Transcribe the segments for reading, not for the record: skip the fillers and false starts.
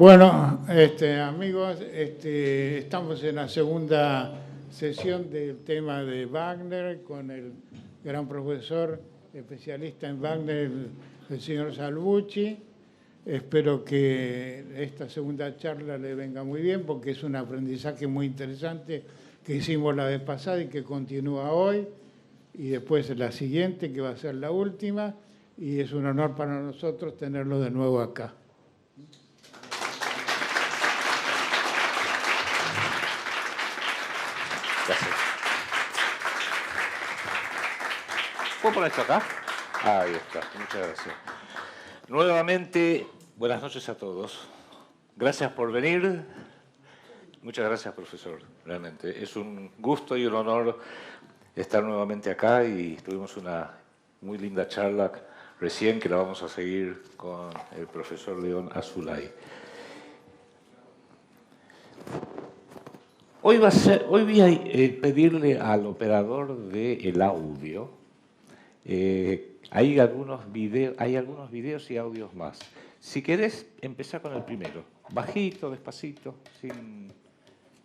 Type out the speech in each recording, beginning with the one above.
Bueno, amigos, estamos en la segunda sesión del tema de Wagner con el gran profesor especialista en Wagner, el señor Salvucci. Espero que esta segunda charla le venga muy bien porque es un aprendizaje muy interesante que hicimos la vez pasada y que continúa hoy, y después la siguiente, que va a ser la última, y es un honor para nosotros tenerlo de nuevo acá. Gracias. ¿Puedo poner esto acá? Ahí está, muchas gracias. Nuevamente, buenas noches a todos. Gracias por venir. Muchas gracias, profesor. Realmente es un gusto y un honor estar nuevamente acá, y tuvimos una muy linda charla recién que la vamos a seguir con el profesor León Azulay. Hoy voy a pedirle al operador del audio, hay algunos videos y audios más. Si querés, empezar con el primero, bajito, despacito,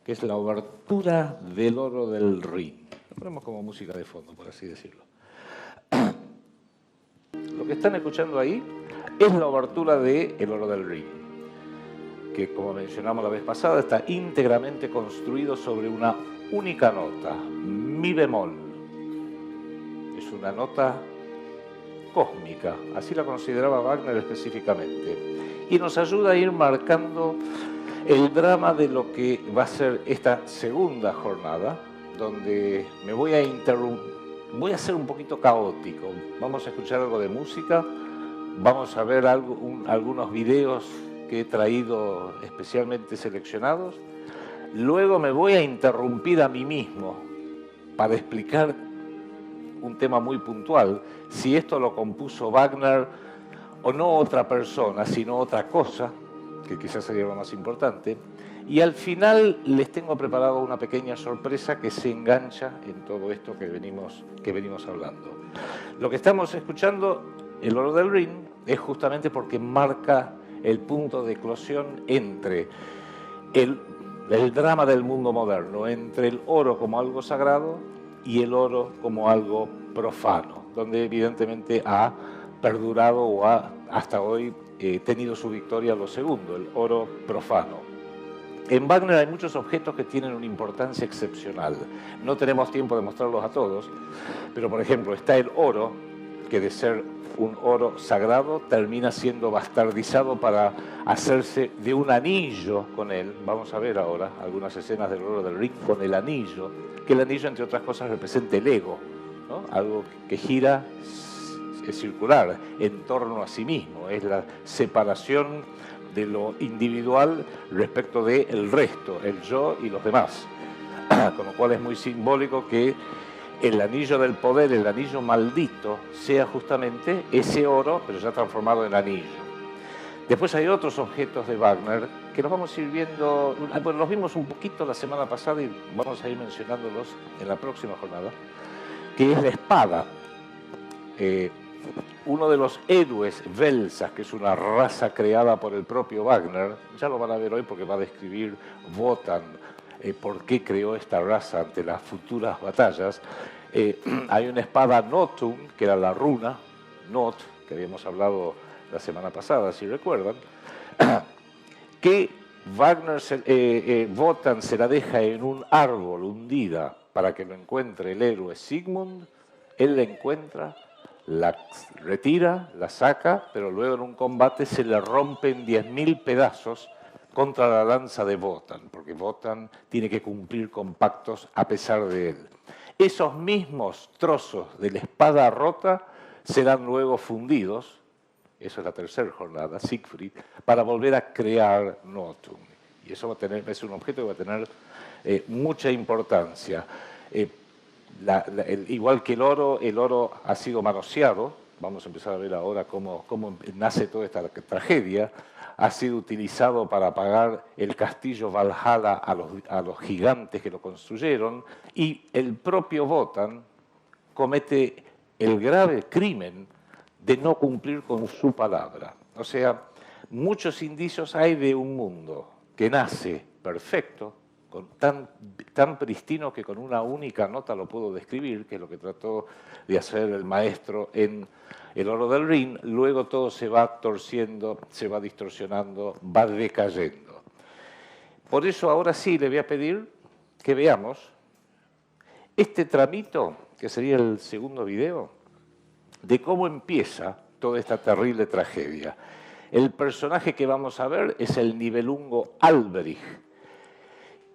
que es la obertura del Oro del Rin. Lo ponemos como música de fondo, por así decirlo. Lo que están escuchando ahí es la obertura de El Oro del Rin, que, como mencionamos la vez pasada, está íntegramente construido sobre una única nota, mi bemol. Es una nota cósmica, así la consideraba Wagner específicamente, y nos ayuda a ir marcando el drama de lo que va a ser esta segunda jornada, donde me voy a ser un poquito caótico. Vamos a escuchar algo de música, vamos a ver algunos videos que he traído especialmente seleccionados. Luego me voy a interrumpir a mí mismo para explicar un tema muy puntual, si esto lo compuso Wagner o no otra persona, sino otra cosa, que quizás sería lo más importante. Y al final les tengo preparado una pequeña sorpresa que se engancha en todo esto que venimos hablando. Lo que estamos escuchando, El Oro del Rin, es justamente porque marca el punto de eclosión entre el drama del mundo moderno, entre el oro como algo sagrado y el oro como algo profano, donde evidentemente ha perdurado o ha hasta hoy tenido su victoria lo segundo, el oro profano. En Wagner hay muchos objetos que tienen una importancia excepcional. No tenemos tiempo de mostrarlos a todos, pero por ejemplo está el oro, que de ser un oro sagrado termina siendo bastardizado para hacerse de un anillo con él. Vamos a ver ahora algunas escenas del Oro del Rin con el anillo, que el anillo, entre otras cosas, representa el ego, ¿no? Algo que gira, es circular, en torno a sí mismo. Es la separación de lo individual respecto del resto, el yo y los demás. Con lo cual es muy simbólico que el anillo del poder, el anillo maldito, sea justamente ese oro, pero ya transformado en anillo. Después hay otros objetos de Wagner que los vamos a ir viendo, bueno, los vimos un poquito la semana pasada y vamos a ir mencionándolos en la próxima jornada, que es la espada. Uno de los héroes Welsas, que es una raza creada por el propio Wagner, ya lo van a ver hoy porque va a describir Wotan, por qué creó esta raza ante las futuras batallas. Hay una espada Notum, que era la runa, Not, que habíamos hablado la semana pasada, si recuerdan, que Wotan se la deja en un árbol hundida para que lo encuentre el héroe Sigmund. Él la encuentra, la retira, la saca, pero luego en un combate se le rompen 10.000 pedazos contra la lanza de Wotan, porque Wotan tiene que cumplir con pactos a pesar de él. Esos mismos trozos de la espada rota serán luego fundidos, eso es la tercera jornada, Siegfried, para volver a crear Notum. Y eso es un objeto que va a tener mucha importancia. Igual que el oro ha sido manoseado. Vamos a empezar a ver ahora cómo nace toda esta tragedia. Ha sido utilizado para pagar el castillo Valhalla a los gigantes que lo construyeron, y el propio Wotan comete el grave crimen de no cumplir con su palabra. O sea, muchos indicios hay de un mundo que nace perfecto, tan pristino que con una única nota lo puedo describir, que es lo que trató de hacer el maestro en El oro del Rin. Luego todo se va torciendo, se va distorsionando, va decayendo. Por eso ahora sí le voy a pedir que veamos este tramito, que sería el segundo video, de cómo empieza toda esta terrible tragedia. El personaje que vamos a ver es el Nibelungo Alberich,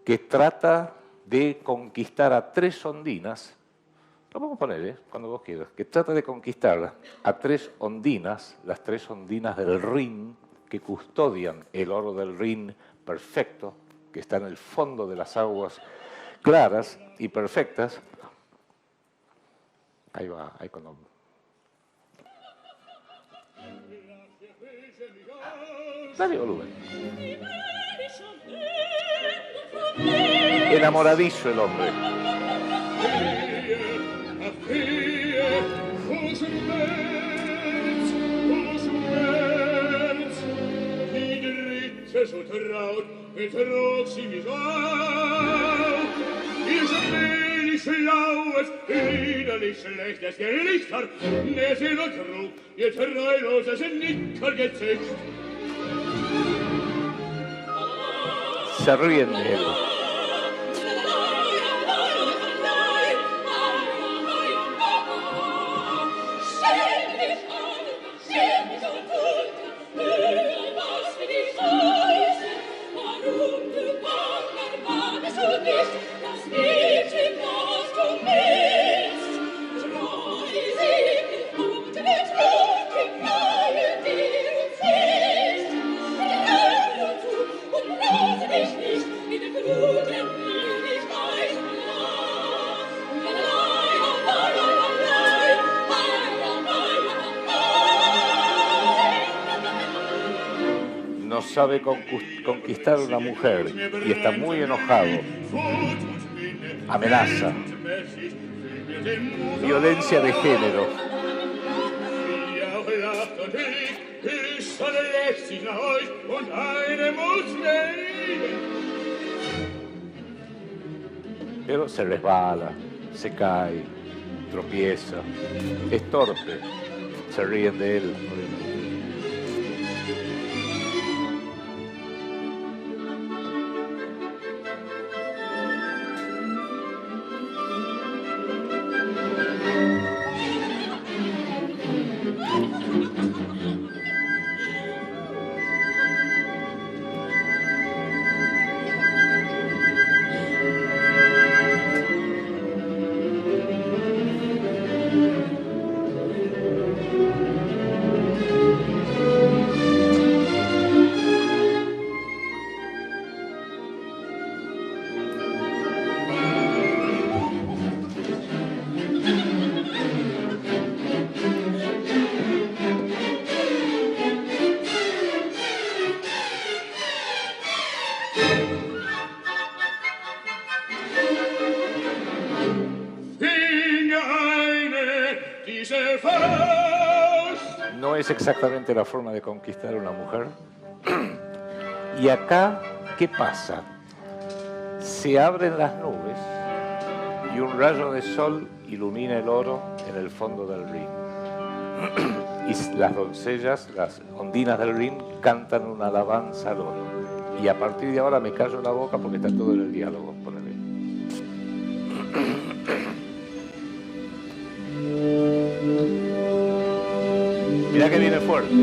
que trata de conquistar a 3 ondinas, lo vamos a poner, cuando vos quieras, que trata de conquistar a 3 ondinas, las 3 ondinas del Rin, que custodian el oro del Rin perfecto, que está en el fondo de las aguas claras y perfectas. Ahí va, ahí cuando... Dale volumen. Enamoradizo el hombre. Schlaues, widerlich schlechtes Gelichter, Nesel und Trug, ihr treuloses Nickergezücht. Se ríen de él. No sabe conquistar a una mujer y está muy enojado. Amenaza. Violencia de género. Pero se resbala, se cae, tropieza, es torpe, se ríen de él. No es exactamente la forma de conquistar a una mujer. Y acá, ¿qué pasa? Se abren las nubes y un rayo de sol ilumina el oro en el fondo del Rin. Y las doncellas, las ondinas del Rin, cantan una alabanza al oro. Y a partir de ahora me callo la boca porque está todo en el diálogo. Ponele. Mirá que viene fuerte,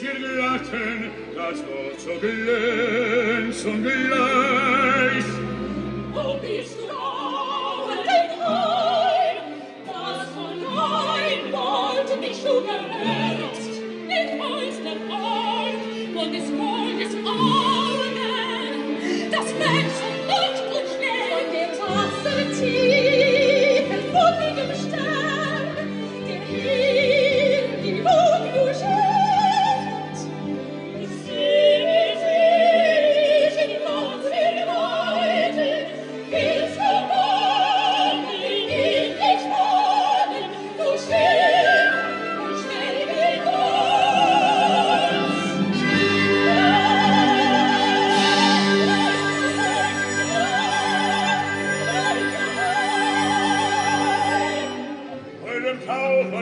ihr Glatten, das Gold so glänzt und gleich. Wo bist du ein Heim, das von dein Gold dich so beherzt, nicht weiß der Heim und des Goldes Augen, das Mensch und Luft und Schnee, der Wasser tief, empfundigem Stern, der hier die Lug durchschämt.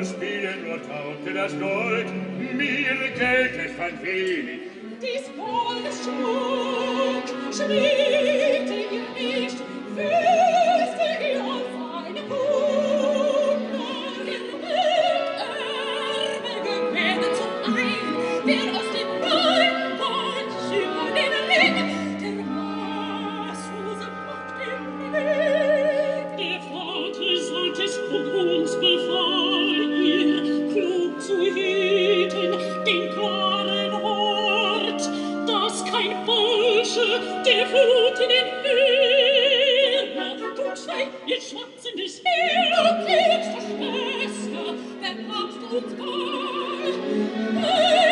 Spielen nur taugte das Gold, mir Geld ist ein wenig. Dies Goldschmuck schmiegte ihr nicht, wüsste ihr auf eine Wunder, ihr Bild Erbe gewähnt zum Ein, wer aus dem Gold über den Ring, der Maßlose macht den Weg. Der Vater sollte es von uns befallen, klug zu hüten, den klaren Ort, dass kein Falsche der Flut in den Meer tut sei ihr schwatzendes Heer und liebste Schwester, wenn habst du uns gar,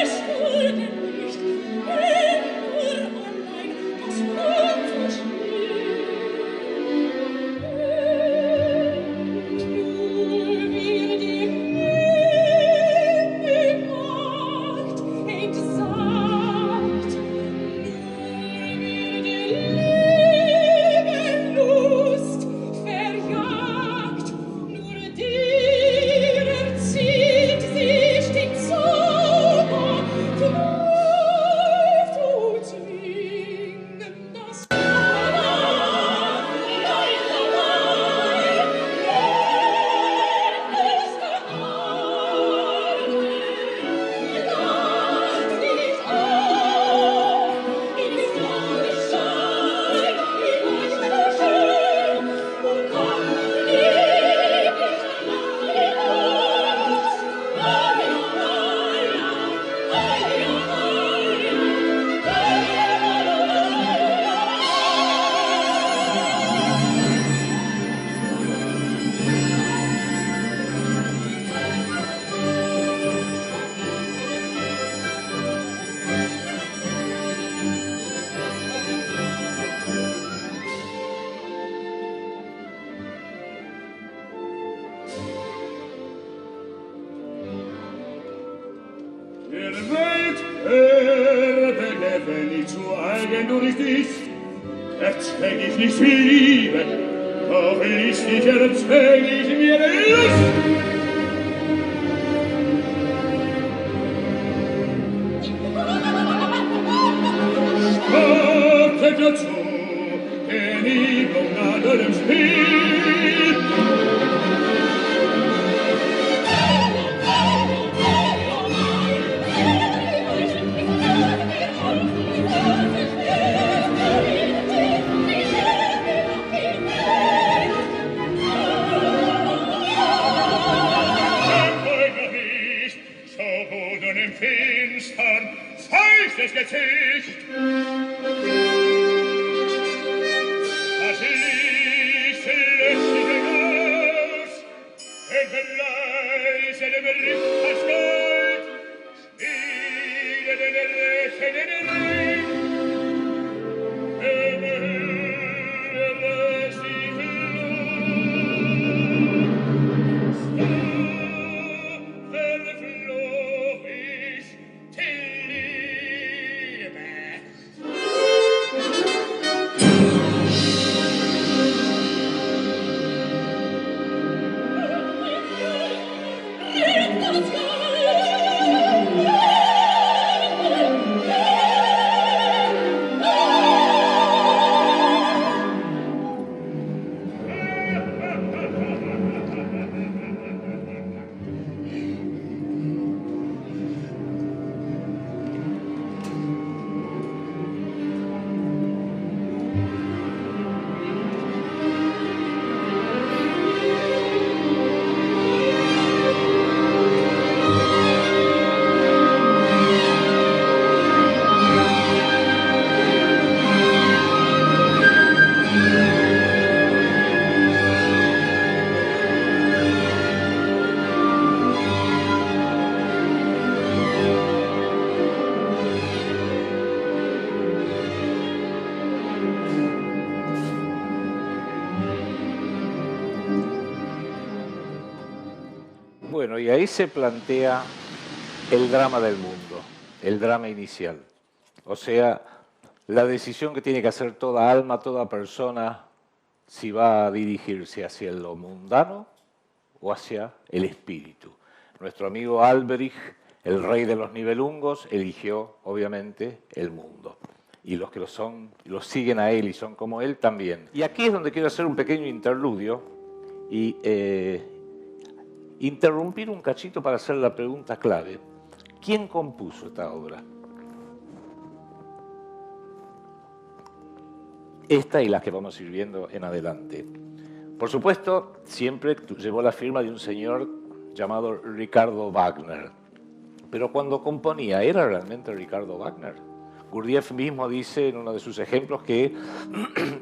es wurde nicht, nur allein das Blut zu schwer. Nur wir die wenn ich zu eigen du nicht ist, erzwäng ich nicht Liebe, doch listig erzwäng ich mir Lust. Spartet dazu, denn ich nach dem Spiel. Das Gesicht. Das Licht löscht sich hinaus, wenn leise der Bericht das Gold spiele den Rechen in den Ring. Lässt die Flut, verfloh ich till y ahí se plantea el drama del mundo, el drama inicial. O sea, la decisión que tiene que hacer toda alma, toda persona, si va a dirigirse hacia lo mundano o hacia el espíritu. Nuestro amigo Alberich, el rey de los Nibelungos, eligió, obviamente, el mundo. Y los que lo siguen a él y son como él también. Y aquí es donde quiero hacer un pequeño interludio y interrumpir un cachito para hacer la pregunta clave. ¿Quién compuso esta obra? Esta y las que vamos a ir viendo en adelante. Por supuesto, siempre llevó la firma de un señor llamado Ricardo Wagner. Pero cuando componía, ¿era realmente Ricardo Wagner? Gurdjieff mismo dice en uno de sus ejemplos que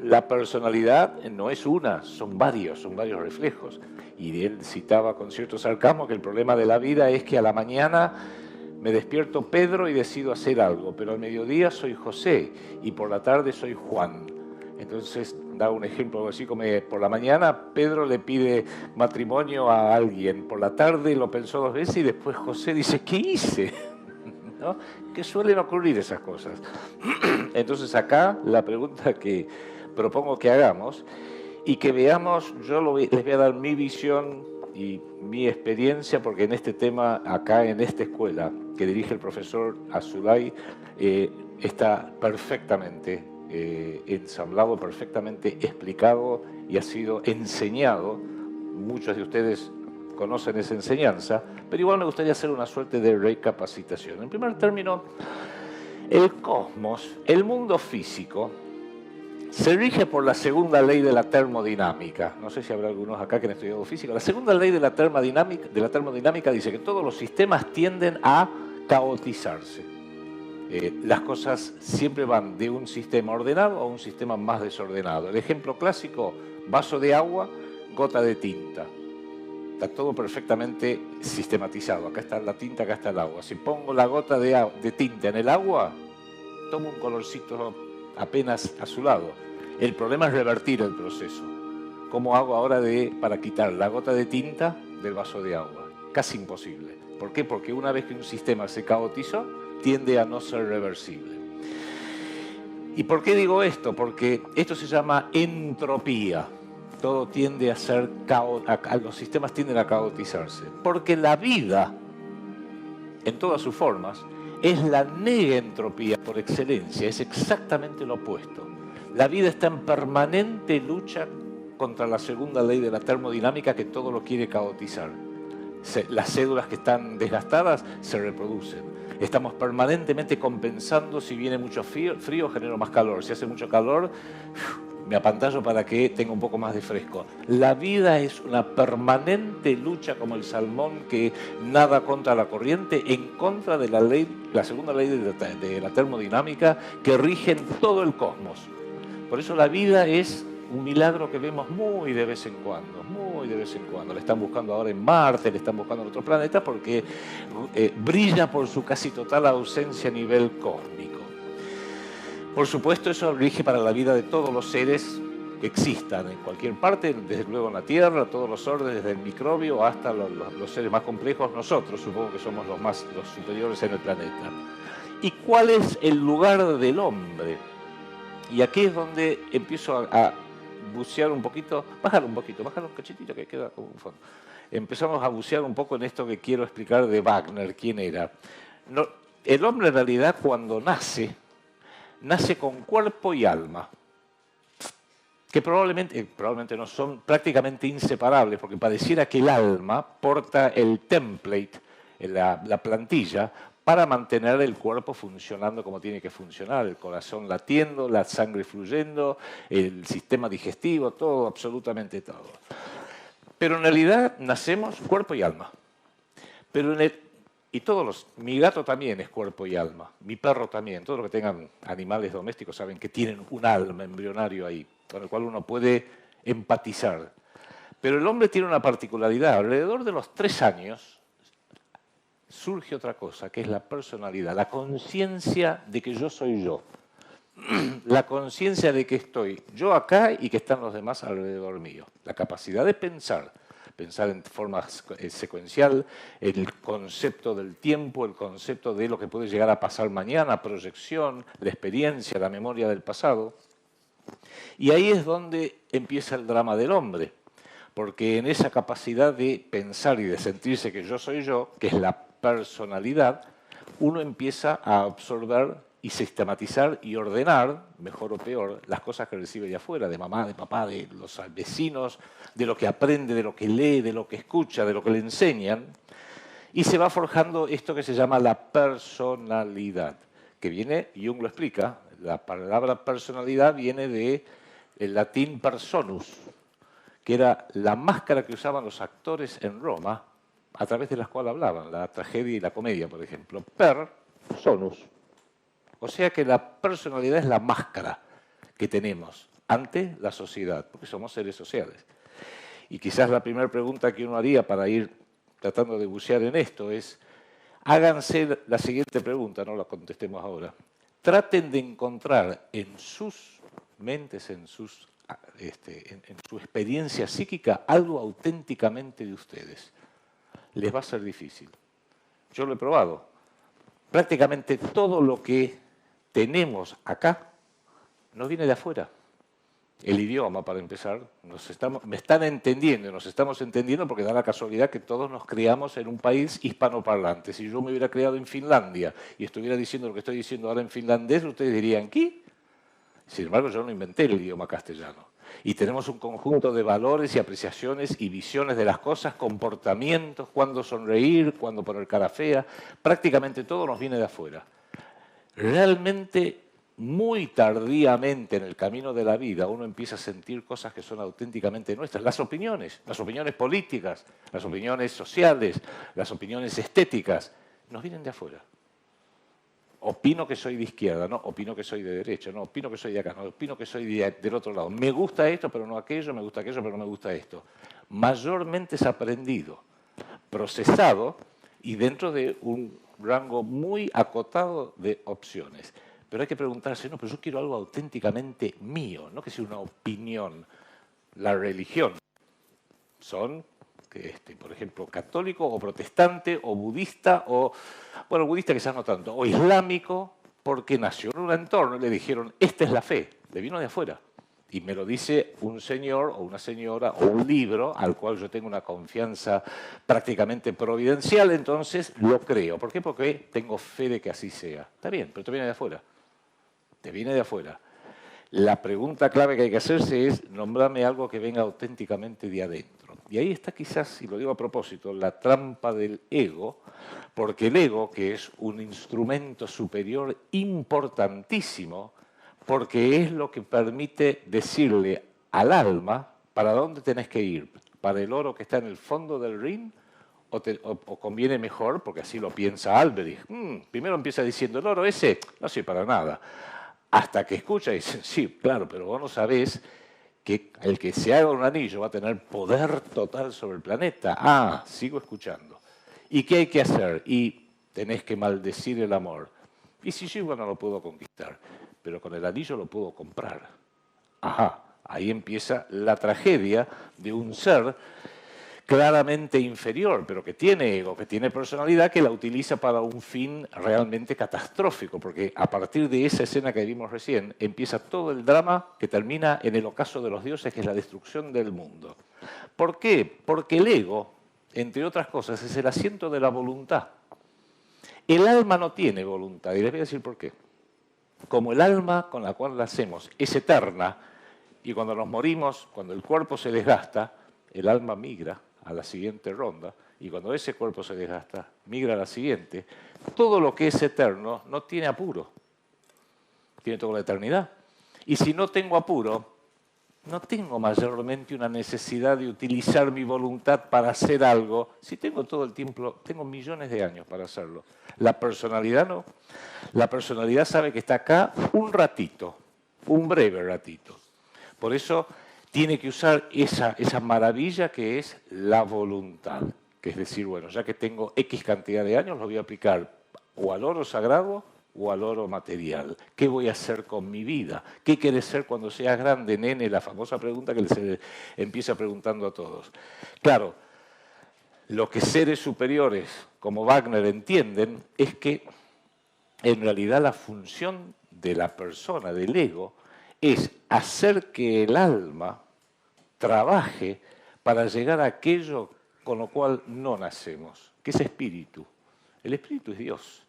la personalidad no es una, son varios reflejos. Y él citaba con cierto sarcasmo que el problema de la vida es que a la mañana me despierto Pedro y decido hacer algo, pero al mediodía soy José y por la tarde soy Juan. Entonces da un ejemplo así como por la mañana Pedro le pide matrimonio a alguien, por la tarde lo pensó 2 veces y después José dice, ¿qué hice? ¿No? Que suelen ocurrir esas cosas. Entonces acá la pregunta que propongo que hagamos y que veamos, les voy a dar mi visión y mi experiencia, porque en este tema, acá en esta escuela que dirige el profesor Azulay, está perfectamente ensamblado, perfectamente explicado y ha sido enseñado. Muchos de ustedes conocen esa enseñanza, pero igual me gustaría hacer una suerte de recapacitación. En primer término, el cosmos, el mundo físico, se rige por la segunda ley de la termodinámica. No sé si habrá algunos acá que han estudiado física. La segunda ley de la termodinámica dice que todos los sistemas tienden a caotizarse. Las cosas siempre van de un sistema ordenado a un sistema más desordenado. El ejemplo clásico, vaso de agua, gota de tinta. Está todo perfectamente sistematizado. Acá está la tinta, acá está el agua. Si pongo la gota de tinta en el agua, tomo un colorcito apenas azulado. El problema es revertir el proceso. ¿Cómo hago ahora para quitar la gota de tinta del vaso de agua? Casi imposible. ¿Por qué? Porque una vez que un sistema se caotizó, tiende a no ser reversible. ¿Y por qué digo esto? Porque esto se llama entropía. Todo tiende a ser los sistemas tienden a caotizarse. Porque la vida, en todas sus formas, es la negentropía por excelencia, es exactamente lo opuesto. La vida está en permanente lucha contra la segunda ley de la termodinámica que todo lo quiere caotizar. Las células que están desgastadas se reproducen. Estamos permanentemente compensando. Si viene mucho frío, genero más calor. Si hace mucho calor, me apantallo para que tenga un poco más de fresco. La vida es una permanente lucha como el salmón que nada contra la corriente, en contra de la segunda ley de la termodinámica que rige en todo el cosmos. Por eso la vida es un milagro que vemos muy de vez en cuando, muy de vez en cuando. Le están buscando ahora en Marte, le están buscando en otros planetas porque brilla por su casi total ausencia a nivel cósmico. Por supuesto, eso rige para la vida de todos los seres que existan en cualquier parte, desde luego en la Tierra, todos los órdenes, desde el microbio hasta los seres más complejos, nosotros supongo que somos los superiores en el planeta. ¿Y cuál es el lugar del hombre? Y aquí es donde empiezo a bucear un poquito, bájalo un cachetito que queda como un fondo. Empezamos a bucear un poco en esto que quiero explicar de Wagner, quién era. No, el hombre en realidad cuando nace con cuerpo y alma, que probablemente no son prácticamente inseparables, porque pareciera que el alma porta el template, la plantilla, para mantener el cuerpo funcionando como tiene que funcionar, el corazón latiendo, la sangre fluyendo, el sistema digestivo, todo, absolutamente todo. Pero en realidad nacemos cuerpo y alma. Pero mi gato también es cuerpo y alma, mi perro también, todos los que tengan animales domésticos saben que tienen un alma embrionario ahí, con el cual uno puede empatizar. Pero el hombre tiene una particularidad, alrededor de los 3 años surge otra cosa, que es la personalidad, la conciencia de que yo soy yo, la conciencia de que estoy yo acá y que están los demás alrededor mío, la capacidad de pensar, pensar en forma secuencial, el concepto del tiempo, el concepto de lo que puede llegar a pasar mañana, proyección, la experiencia, la memoria del pasado. Y ahí es donde empieza el drama del hombre, porque en esa capacidad de pensar y de sentirse que yo soy yo, que es la personalidad, uno empieza a absorber y sistematizar y ordenar, mejor o peor, las cosas que recibe de afuera, de mamá, de papá, de los vecinos, de lo que aprende, de lo que lee, de lo que escucha, de lo que le enseñan, y se va forjando esto que se llama la personalidad, que viene, Jung lo explica, la palabra personalidad viene del latín personus, que era la máscara que usaban los actores en Roma, a través de la cual hablaban, la tragedia y la comedia, por ejemplo. Personus. O sea que la personalidad es la máscara que tenemos ante la sociedad, porque somos seres sociales. Y quizás la primera pregunta que uno haría para ir tratando de bucear en esto es, háganse la siguiente pregunta, no la contestemos ahora. Traten de encontrar en sus mentes, en su experiencia psíquica, algo auténticamente de ustedes. Les va a ser difícil. Yo lo he probado. Prácticamente todo lo que tenemos acá no viene de afuera. El idioma, para empezar, me están entendiendo, nos estamos entendiendo porque da la casualidad que todos nos criamos en un país hispanoparlante. Si yo me hubiera criado en Finlandia y estuviera diciendo lo que estoy diciendo ahora en finlandés, ustedes dirían, ¿qué? Sin embargo, yo no inventé el idioma castellano. Y tenemos un conjunto de valores y apreciaciones y visiones de las cosas, comportamientos, cuándo sonreír, cuándo poner cara fea. Prácticamente todo nos viene de afuera. Realmente, muy tardíamente en el camino de la vida, uno empieza a sentir cosas que son auténticamente nuestras. Las opiniones políticas, las opiniones sociales, las opiniones estéticas, nos vienen de afuera. Opino que soy de izquierda, no, opino que soy de derecha, no, opino que soy de acá, no, opino que soy del otro lado. Me gusta esto, pero no aquello, me gusta aquello, pero no me gusta esto. Mayormente es aprendido, procesado y dentro de un rango muy acotado de opciones. Pero hay que preguntarse, no, pero yo quiero algo auténticamente mío, no que sea una opinión. La religión son, por ejemplo, católico o protestante o budista o, bueno, budista quizás no tanto, o islámico, porque nació en un entorno y le dijeron, esta es la fe, le vino de afuera. Y me lo dice un señor o una señora o un libro al cual yo tengo una confianza prácticamente providencial, entonces lo creo. ¿Por qué? Porque tengo fe de que así sea. Está bien, pero te viene de afuera. Te viene de afuera. La pregunta clave que hay que hacerse es, nombrame algo que venga auténticamente de adentro. Y ahí está quizás, y lo digo a propósito, la trampa del ego, porque el ego, que es un instrumento superior importantísimo, porque es lo que permite decirle al alma para dónde tenés que ir, para el oro que está en el fondo del Rin, o conviene mejor, porque así lo piensa Alberic. Primero empieza diciendo, el oro ese no sirve para nada. Hasta que escucha y dice, sí, claro, pero vos no sabés que el que se haga un anillo va a tener poder total sobre el planeta. Ah, sigo escuchando. ¿Y qué hay que hacer? Y tenés que maldecir el amor. Y si yo igual no lo puedo conquistar, pero con el anillo lo puedo comprar. Ajá, ahí empieza la tragedia de un ser claramente inferior, pero que tiene ego, que tiene personalidad, que la utiliza para un fin realmente catastrófico, porque a partir de esa escena que vimos recién, empieza todo el drama que termina en el ocaso de los dioses, que es la destrucción del mundo. ¿Por qué? Porque el ego, entre otras cosas, es el asiento de la voluntad. El alma no tiene voluntad, y les voy a decir por qué. Como el alma con la cual nacemos es eterna, y cuando nos morimos, cuando el cuerpo se desgasta, el alma migra a la siguiente ronda, y cuando ese cuerpo se desgasta, migra a la siguiente. Todo lo que es eterno no tiene apuro, tiene toda la eternidad. Y si no tengo apuro, no tengo mayormente una necesidad de utilizar mi voluntad para hacer algo. Si tengo todo el tiempo, tengo millones de años para hacerlo. La personalidad no. La personalidad sabe que está acá un ratito, un breve ratito. Por eso tiene que usar esa maravilla que es la voluntad. Que es decir, bueno, ya que tengo X cantidad de años, lo voy a aplicar o al oro sagrado o al oro material? ¿Qué voy a hacer con mi vida? ¿Qué quieres ser cuando seas grande, nene? La famosa pregunta que se empieza preguntando a todos. Claro, lo que seres superiores como Wagner entienden es que en realidad la función de la persona, del ego, es hacer que el alma trabaje para llegar a aquello con lo cual no nacemos, que es espíritu. El espíritu es Dios.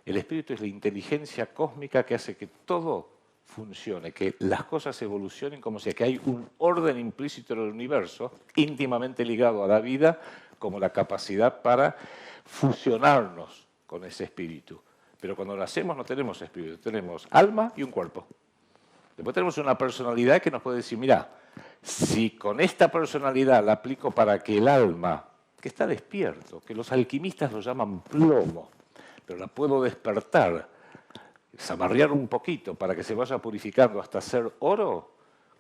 El espíritu es la inteligencia cósmica que hace que todo funcione, que las cosas evolucionen como si que hay un orden implícito en el universo, íntimamente ligado a la vida, como la capacidad para fusionarnos con ese espíritu. Pero cuando nacemos no tenemos espíritu, tenemos alma y un cuerpo. Después tenemos una personalidad que nos puede decir, mira, si con esta personalidad la aplico para que el alma, que está despierto, que los alquimistas lo llaman plomo, pero la puedo despertar, zamarrear un poquito para que se vaya purificando hasta ser oro,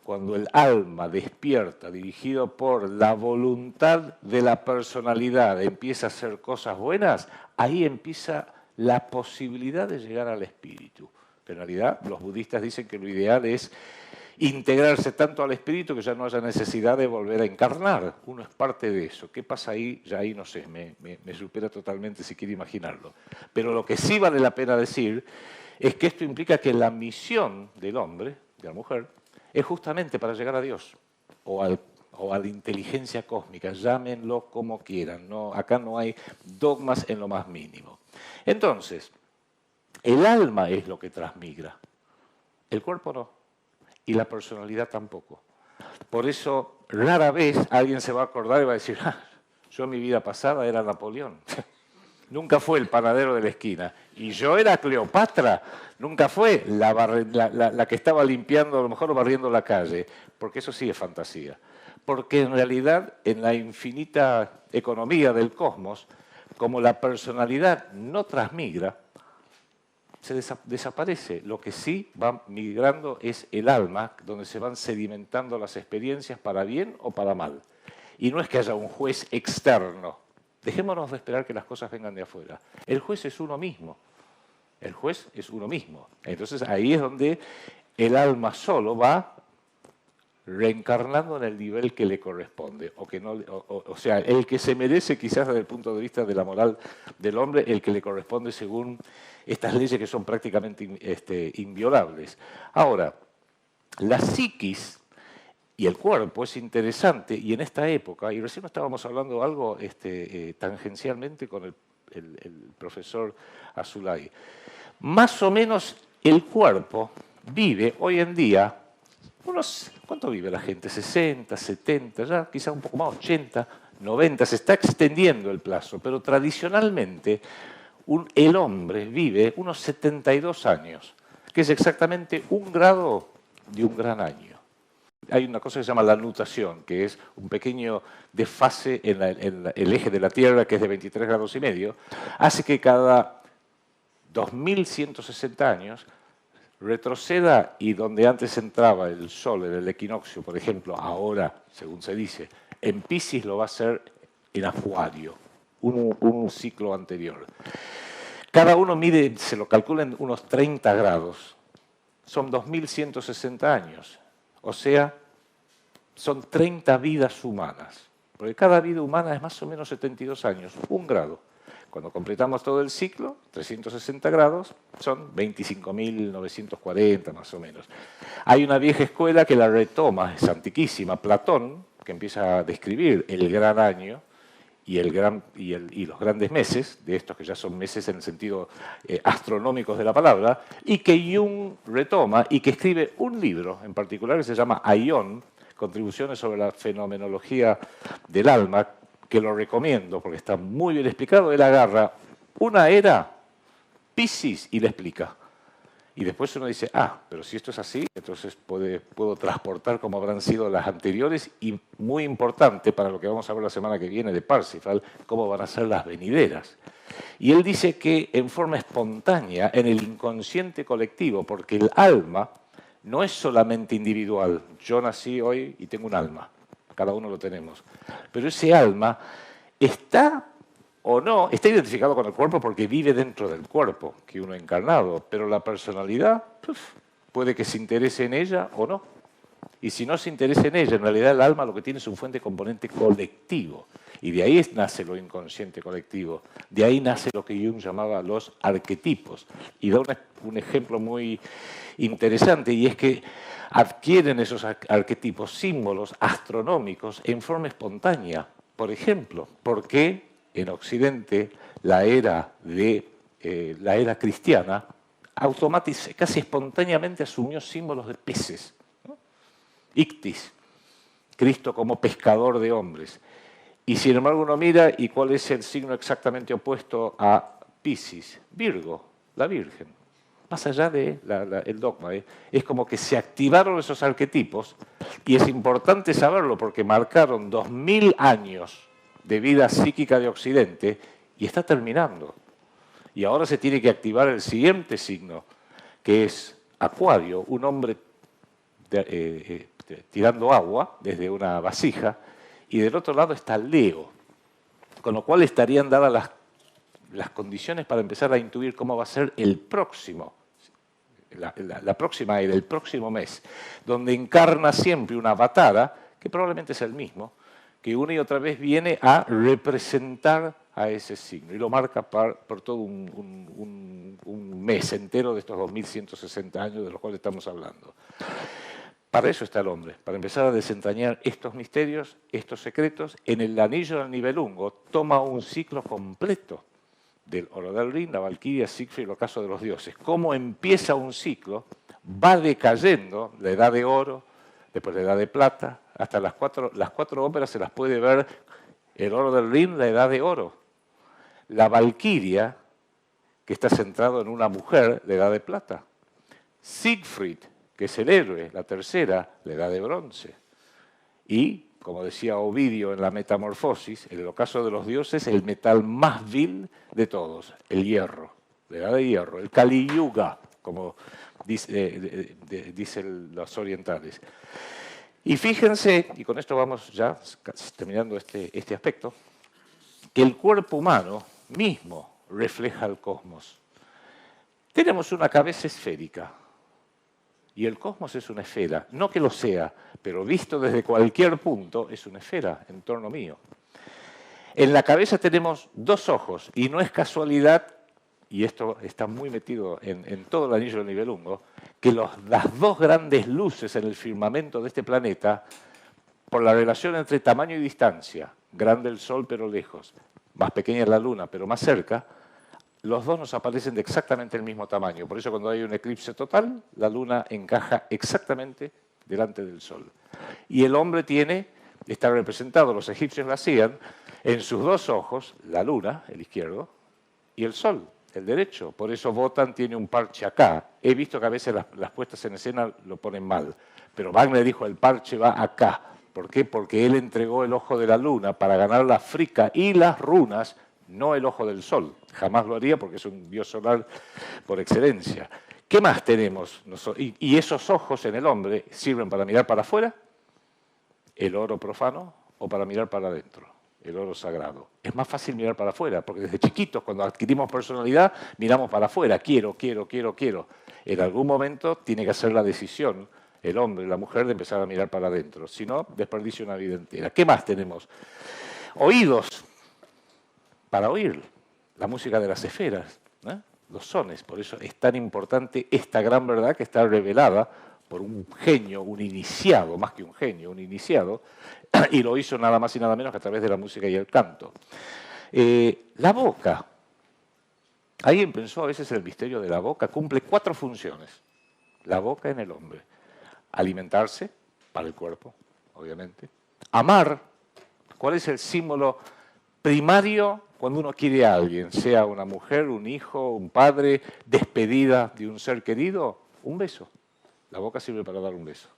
cuando el alma despierta, dirigido por la voluntad de la personalidad, empieza a hacer cosas buenas, ahí empieza la posibilidad de llegar al espíritu. En realidad, los budistas dicen que lo ideal es integrarse tanto al espíritu que ya no haya necesidad de volver a encarnar. Uno es parte de eso. ¿Qué pasa ahí? Ya ahí no sé, me supera totalmente si quiere imaginarlo. Pero lo que sí vale la pena decir es que esto implica que la misión del hombre, de la mujer, es justamente para llegar a Dios o a la inteligencia cósmica, llámenlo como quieran. No, acá no hay dogmas en lo más mínimo. Entonces, el alma es lo que transmigra, el cuerpo no, y la personalidad tampoco. Por eso, rara vez alguien se va a acordar y va a decir, yo en mi vida pasada era Napoleón, nunca fue el panadero de la esquina, y yo era Cleopatra, nunca fue la que estaba limpiando, a lo mejor barriendo la calle, porque eso sí es fantasía. Porque en realidad, en la infinita economía del cosmos, como la personalidad no transmigra, se desaparece. Lo que sí va migrando es el alma, donde se van sedimentando las experiencias para bien o para mal. Y no es que haya un juez externo. Dejémonos de esperar que las cosas vengan de afuera. El juez es uno mismo. El juez es uno mismo. Entonces ahí es donde el alma solo va reencarnando en el nivel que le corresponde, o sea, el que se merece quizás desde el punto de vista de la moral del hombre, el que le corresponde según estas leyes que son prácticamente inviolables. Ahora, la psiquis y el cuerpo es interesante, y en esta época, y recién estábamos hablando algo tangencialmente con el profesor Azulay, más o menos el cuerpo vive hoy en día ¿cuánto vive la gente? 60, 70, ya quizá un poco más, 80, 90, se está extendiendo el plazo, pero tradicionalmente el hombre vive unos 72 años, que es exactamente 1 grado de un gran año. Hay una cosa que se llama la nutación, que es un pequeño desfase en el eje de la Tierra, que es de 23 grados y medio, hace que cada 2160 años retroceda, y donde antes entraba el Sol en el equinoccio, por ejemplo, ahora, según se dice, en Piscis lo va a hacer en Acuario, un ciclo anterior. Cada uno mide, se lo calcula en unos 30 grados, son 2160 años, o sea, son 30 vidas humanas, porque cada vida humana es más o menos 72 años, 1 grado. Cuando completamos todo el ciclo, 360 grados, son 25.940 más o menos. Hay una vieja escuela que la retoma, es antiquísima, Platón, que empieza a describir el gran año y los grandes meses, de estos que ya son meses en el sentido astronómico de la palabra, y que Jung retoma y que escribe un libro en particular que se llama Aion, Contribuciones sobre la fenomenología del alma, que lo recomiendo porque está muy bien explicado. Él agarra una era, Piscis, y le explica. Y después uno dice, pero si esto es así, entonces puedo transportar como habrán sido las anteriores, y muy importante para lo que vamos a ver la semana que viene de Parsifal, cómo van a ser las venideras. Y él dice que en forma espontánea, en el inconsciente colectivo, porque el alma no es solamente individual. Yo nací hoy y tengo un alma. Cada uno lo tenemos. Pero ese alma está o no, está identificado con el cuerpo porque vive dentro del cuerpo que uno ha encarnado, pero la personalidad puede que se interese en ella o no. Y si no se interesa en ella, en realidad el alma lo que tiene es un fuente componente colectivo. Y de ahí nace lo inconsciente colectivo. De ahí nace lo que Jung llamaba los arquetipos. Y da un ejemplo muy interesante, y es que adquieren esos arquetipos símbolos astronómicos en forma espontánea. Por ejemplo, ¿por qué en Occidente la era cristiana casi espontáneamente asumió símbolos de peces? Ictis, Cristo como pescador de hombres. Y sin embargo uno mira, ¿y cuál es el signo exactamente opuesto a Piscis? Virgo, la Virgen. Más allá del dogma, es como que se activaron esos arquetipos, y es importante saberlo porque marcaron 2000 años de vida psíquica de Occidente y está terminando. Y ahora se tiene que activar el siguiente signo, que es Acuario, un hombre tirando agua desde una vasija, y del otro lado está Leo, con lo cual estarían dadas las condiciones para empezar a intuir cómo va a ser el próximo, la próxima era, el próximo mes, donde encarna siempre una avatara, que probablemente es el mismo, que una y otra vez viene a representar a ese signo, y lo marca por todo un mes entero de estos 2160 años de los cuales estamos hablando. Para eso está el hombre, para empezar a desentrañar estos misterios, estos secretos. En el anillo del Nibelungo toma un ciclo completo del Oro del Rin, la Valquiria, Siegfried y el ocaso de los dioses. Cómo empieza un ciclo, va decayendo, la edad de oro, después la edad de plata, hasta las cuatro óperas se las puede ver, el Oro del Rin, la edad de oro. La Valquiria, que está centrado en una mujer, la edad de plata. Siegfried, que es el héroe, la tercera, la edad de bronce. Y, como decía Ovidio en la Metamorfosis, en el ocaso de los dioses, el metal más vil de todos, el hierro, la edad de hierro, el Kali Yuga, como dicen los orientales. Y fíjense, y con esto vamos ya terminando este aspecto, que el cuerpo humano mismo refleja el cosmos. Tenemos una cabeza esférica, y el cosmos es una esfera, no que lo sea, pero visto desde cualquier punto es una esfera en torno mío. En la cabeza tenemos dos ojos, y no es casualidad, y esto está muy metido en todo el anillo del Nibelungo, que las dos grandes luces en el firmamento de este planeta, por la relación entre tamaño y distancia, grande el Sol pero lejos, más pequeña la Luna pero más cerca, los dos nos aparecen de exactamente el mismo tamaño. Por eso cuando hay un eclipse total, la Luna encaja exactamente delante del Sol. Y el hombre está representado, los egipcios lo hacían, en sus dos ojos, la Luna, el izquierdo, y el Sol, el derecho. Por eso Wotan tiene un parche acá. He visto que a veces las puestas en escena lo ponen mal. Pero Wagner dijo, el parche va acá. ¿Por qué? Porque él entregó el ojo de la Luna para ganar la frica y las runas, no el ojo del Sol. Jamás lo haría porque es un dios solar por excelencia. ¿Qué más tenemos? Y esos ojos en el hombre sirven para mirar para afuera, el oro profano, o para mirar para adentro, el oro sagrado. Es más fácil mirar para afuera, porque desde chiquitos, cuando adquirimos personalidad, miramos para afuera, quiero. En algún momento tiene que hacer la decisión, el hombre, la mujer, de empezar a mirar para adentro. Si no, desperdicia una vida entera. ¿Qué más tenemos? Oídos, para oír la música de las esferas, los sones. Por eso es tan importante esta gran verdad que está revelada por un genio, un iniciado, más que un genio, un iniciado, y lo hizo nada más y nada menos que a través de la música y el canto. La boca. Alguien pensó a veces el misterio de la boca. Cumple 4 funciones. La boca en el hombre. Alimentarse, para el cuerpo, obviamente. Amar. ¿Cuál es el símbolo primario cuando uno quiere a alguien? Sea una mujer, un hijo, un padre, despedida de un ser querido. Un beso. La boca sirve para dar un beso.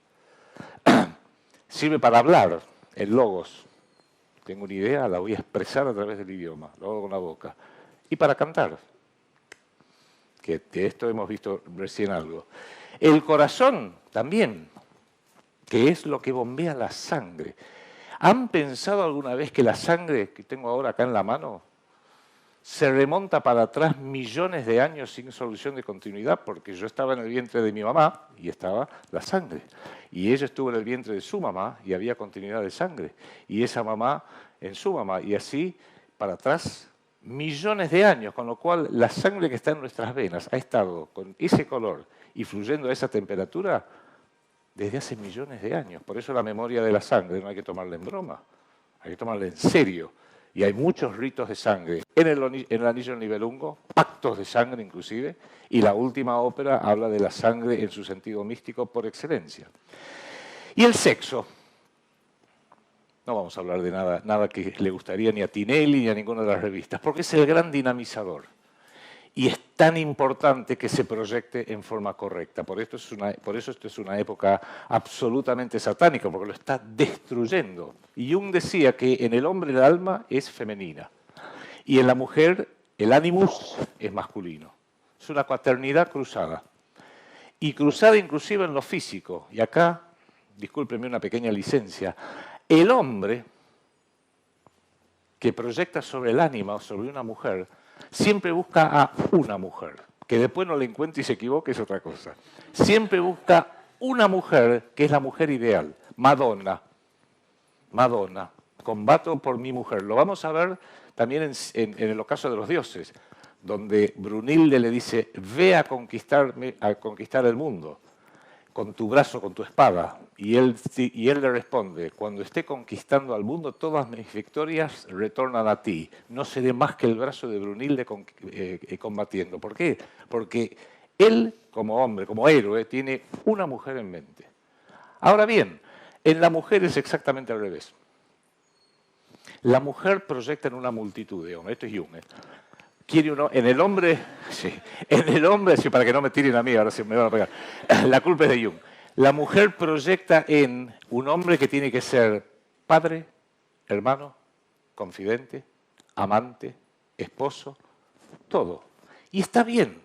Sirve para hablar, el logos. Tengo una idea, la voy a expresar a través del idioma, lo hago con la boca. Y para cantar, que de esto hemos visto recién algo. El corazón también, que es lo que bombea la sangre. ¿Han pensado alguna vez que la sangre que tengo ahora acá en la mano se remonta para atrás millones de años sin solución de continuidad, porque yo estaba en el vientre de mi mamá y estaba la sangre. Y ella estuvo en el vientre de su mamá y había continuidad de sangre. Y esa mamá en su mamá. Y así para atrás millones de años, con lo cual la sangre que está en nuestras venas ha estado con ese color y fluyendo a esa temperatura desde hace millones de años. Por eso la memoria de la sangre no hay que tomarla en broma, hay que tomarla en serio. Y hay muchos ritos de sangre en el Anillo del Nibelungo, pactos de sangre inclusive, y la última ópera habla de la sangre en su sentido místico por excelencia. Y el sexo. No vamos a hablar de nada que le gustaría ni a Tinelli ni a ninguna de las revistas, porque es el gran dinamizador. Y es tan importante que se proyecte en forma correcta. Por eso esto es una época absolutamente satánica, porque lo está destruyendo. Y Jung decía que en el hombre el alma es femenina y en la mujer el animus es masculino. Es una cuaternidad cruzada. Y cruzada inclusive en lo físico. Y acá, discúlpenme una pequeña licencia, el hombre que proyecta sobre el ánima o sobre una mujer siempre busca a una mujer. Que después no le encuentre y se equivoque es otra cosa. Siempre busca una mujer que es la mujer ideal. Madonna. Madonna. Combato por mi mujer. Lo vamos a ver también en el ocaso de los dioses, donde Brunilde le dice, ve a conquistar el mundo con tu brazo, con tu espada. Y él le responde, cuando esté conquistando al mundo, todas mis victorias retornan a ti. No seré más que el brazo de Brunilde combatiendo. ¿Por qué? Porque él, como hombre, como héroe, tiene una mujer en mente. Ahora bien, en la mujer es exactamente al revés. La mujer proyecta en una multitud de hombres. Esto es Jung, ¿eh? Quiere uno, en el hombre, sí, para que no me tiren a mí, ahora se me van a pegar. La culpa es de Jung. La mujer proyecta en un hombre que tiene que ser padre, hermano, confidente, amante, esposo, todo. Y está bien.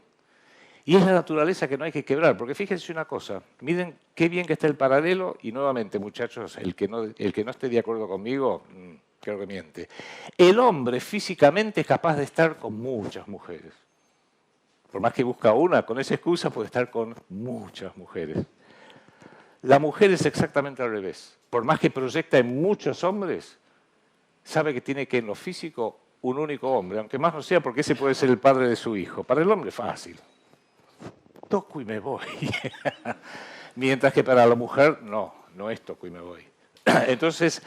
Y es la naturaleza que no hay que quebrar, porque fíjense una cosa, miren qué bien que está el paralelo, y nuevamente, muchachos, el que no esté de acuerdo conmigo, creo que miente. El hombre físicamente es capaz de estar con muchas mujeres. Por más que busca una, con esa excusa puede estar con muchas mujeres. La mujer es exactamente al revés. Por más que proyecta en muchos hombres, sabe que tiene que en lo físico un único hombre, aunque más no sea porque ese puede ser el padre de su hijo. Para el hombre es fácil. Toco y me voy. Mientras que para la mujer no es toco y me voy. Entonces,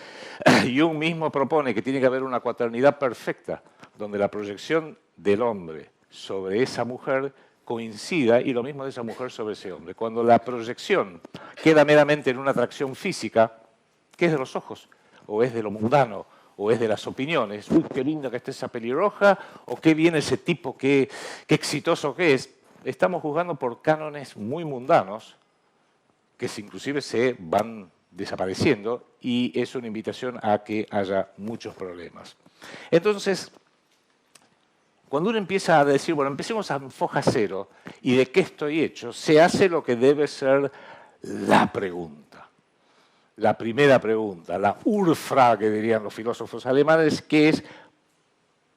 Jung mismo propone que tiene que haber una cuaternidad perfecta, donde la proyección del hombre sobre esa mujer coincida y lo mismo de esa mujer sobre ese hombre. Cuando la proyección queda meramente en una atracción física, ¿qué es de los ojos? ¿O es de lo mundano? ¿O es de las opiniones? ¡Uy, qué linda que está esa pelirroja! ¿O qué bien ese tipo, qué exitoso que es? Estamos juzgando por cánones muy mundanos que inclusive se van desapareciendo y es una invitación a que haya muchos problemas. Entonces, cuando uno empieza a decir, bueno, empecemos a foja cero y de qué estoy hecho, se hace lo que debe ser la pregunta. La primera pregunta, la Urfrage, dirían los filósofos alemanes, que es,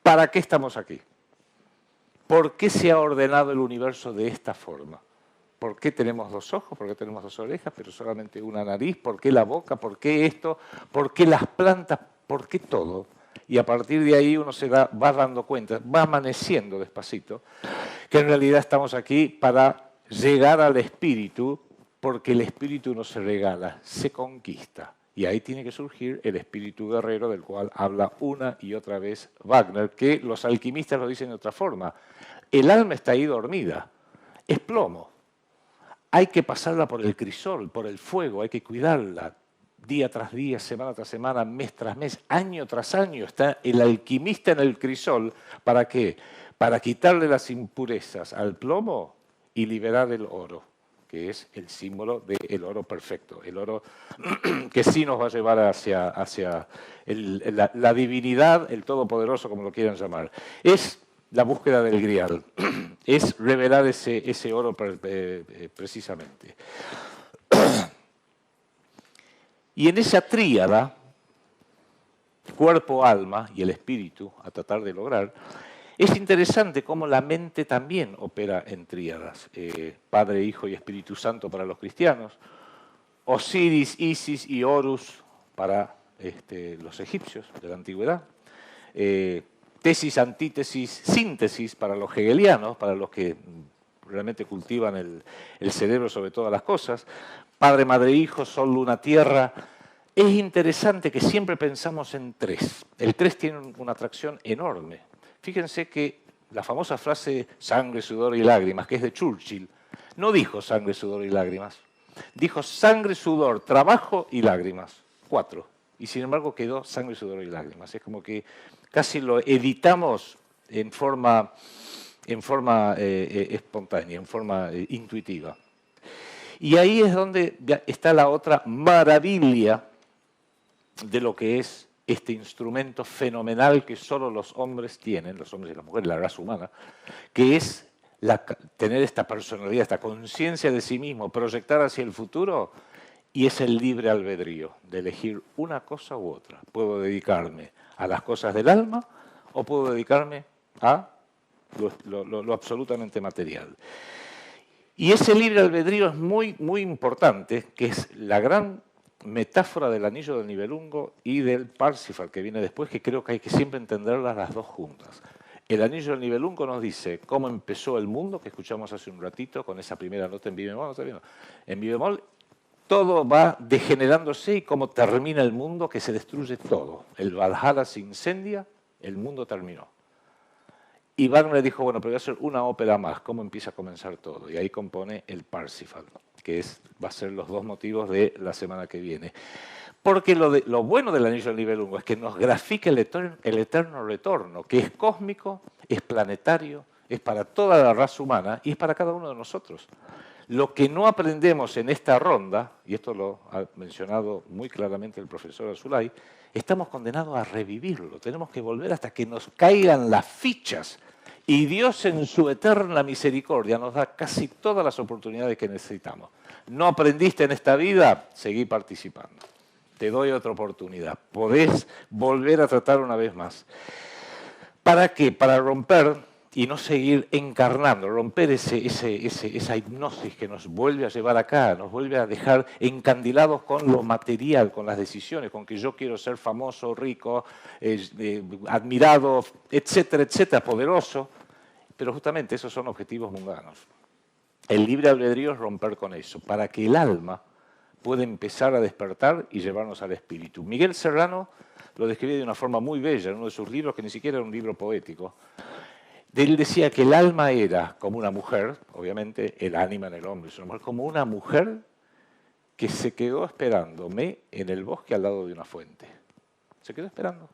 ¿para qué estamos aquí? ¿Por qué se ha ordenado el universo de esta forma? ¿Por qué tenemos dos ojos? ¿Por qué tenemos dos orejas, pero solamente una nariz? ¿Por qué la boca? ¿Por qué esto? ¿Por qué las plantas? ¿Por qué todo? Y a partir de ahí uno va dando cuenta, va amaneciendo despacito, que en realidad estamos aquí para llegar al espíritu, porque el espíritu no se regala, se conquista. Y ahí tiene que surgir el espíritu guerrero del cual habla una y otra vez Wagner, que los alquimistas lo dicen de otra forma. El alma está ahí dormida, es plomo. Hay que pasarla por el crisol, por el fuego, hay que cuidarla día tras día, semana tras semana, mes tras mes, año tras año. Está el alquimista en el crisol. ¿Para qué? Para quitarle las impurezas al plomo y liberar el oro, que es el símbolo del oro perfecto, el oro que sí nos va a llevar hacia la divinidad, el todopoderoso, como lo quieran llamar. Es la búsqueda del grial, es revelar ese oro precisamente. Y en esa tríada, cuerpo, alma y el espíritu, a tratar de lograr, Es interesante cómo la mente también opera en tríadas. Padre, Hijo y Espíritu Santo para los cristianos. Osiris, Isis y Horus para los egipcios de la antigüedad. Tesis, antítesis, síntesis para los hegelianos, para los que realmente cultivan el cerebro sobre todas las cosas. Padre, Madre, Hijo, Sol, Luna, Tierra. Es interesante que siempre pensamos en tres. El tres tiene una atracción enorme. Fíjense que la famosa frase sangre, sudor y lágrimas, que es de Churchill, no dijo sangre, sudor y lágrimas. Dijo sangre, sudor, trabajo y lágrimas. 4. Y sin embargo quedó sangre, sudor y lágrimas. Es como que casi lo editamos en forma espontánea, en forma intuitiva. Y ahí es donde está la otra maravilla de lo que es este instrumento fenomenal que solo los hombres tienen, los hombres y las mujeres, la raza humana, que es tener esta personalidad, esta conciencia de sí mismo, proyectar hacia el futuro, y es el libre albedrío de elegir una cosa u otra. Puedo dedicarme a las cosas del alma o puedo dedicarme a lo absolutamente material. Y ese libre albedrío es muy, muy importante, que es la gran metáfora del anillo del Nibelungo y del Parsifal que viene después, que creo que hay que siempre entenderlas las dos juntas. El anillo del Nibelungo nos dice cómo empezó el mundo, que escuchamos hace un ratito con esa primera nota en mi bemol, ¿no está viendo? En mi bemol todo va degenerándose y cómo termina el mundo, que se destruye todo. El Valhalla se incendia, el mundo terminó. Y Wagner dijo, bueno, pero voy a hacer una ópera más, ¿cómo empieza a comenzar todo? Y ahí compone el Parsifal, que va a ser los dos motivos de la semana que viene. Porque lo bueno del anillo del Nibelungo es que nos grafica el eterno retorno, que es cósmico, es planetario, es para toda la raza humana y es para cada uno de nosotros. Lo que no aprendemos en esta ronda, y esto lo ha mencionado muy claramente el profesor Azulay, estamos condenados a revivirlo. Tenemos que volver hasta que nos caigan las fichas. Y Dios en su eterna misericordia nos da casi todas las oportunidades que necesitamos. ¿No aprendiste en esta vida? Seguí participando. Te doy otra oportunidad. Podés volver a tratar una vez más. ¿Para qué? Para romper y no seguir encarnando, romper esa hipnosis que nos vuelve a llevar acá, nos vuelve a dejar encandilados con lo material, con las decisiones, con que yo quiero ser famoso, rico, admirado, etcétera, etcétera, poderoso. Pero justamente esos son objetivos mundanos. El libre albedrío es romper con eso, para que el alma pueda empezar a despertar y llevarnos al espíritu. Miguel Serrano lo describía de una forma muy bella en uno de sus libros, que ni siquiera era un libro poético. Él decía que el alma era como una mujer, obviamente el ánima en el hombre es una mujer, como una mujer que se quedó esperándome en el bosque al lado de una fuente. Se quedó esperando.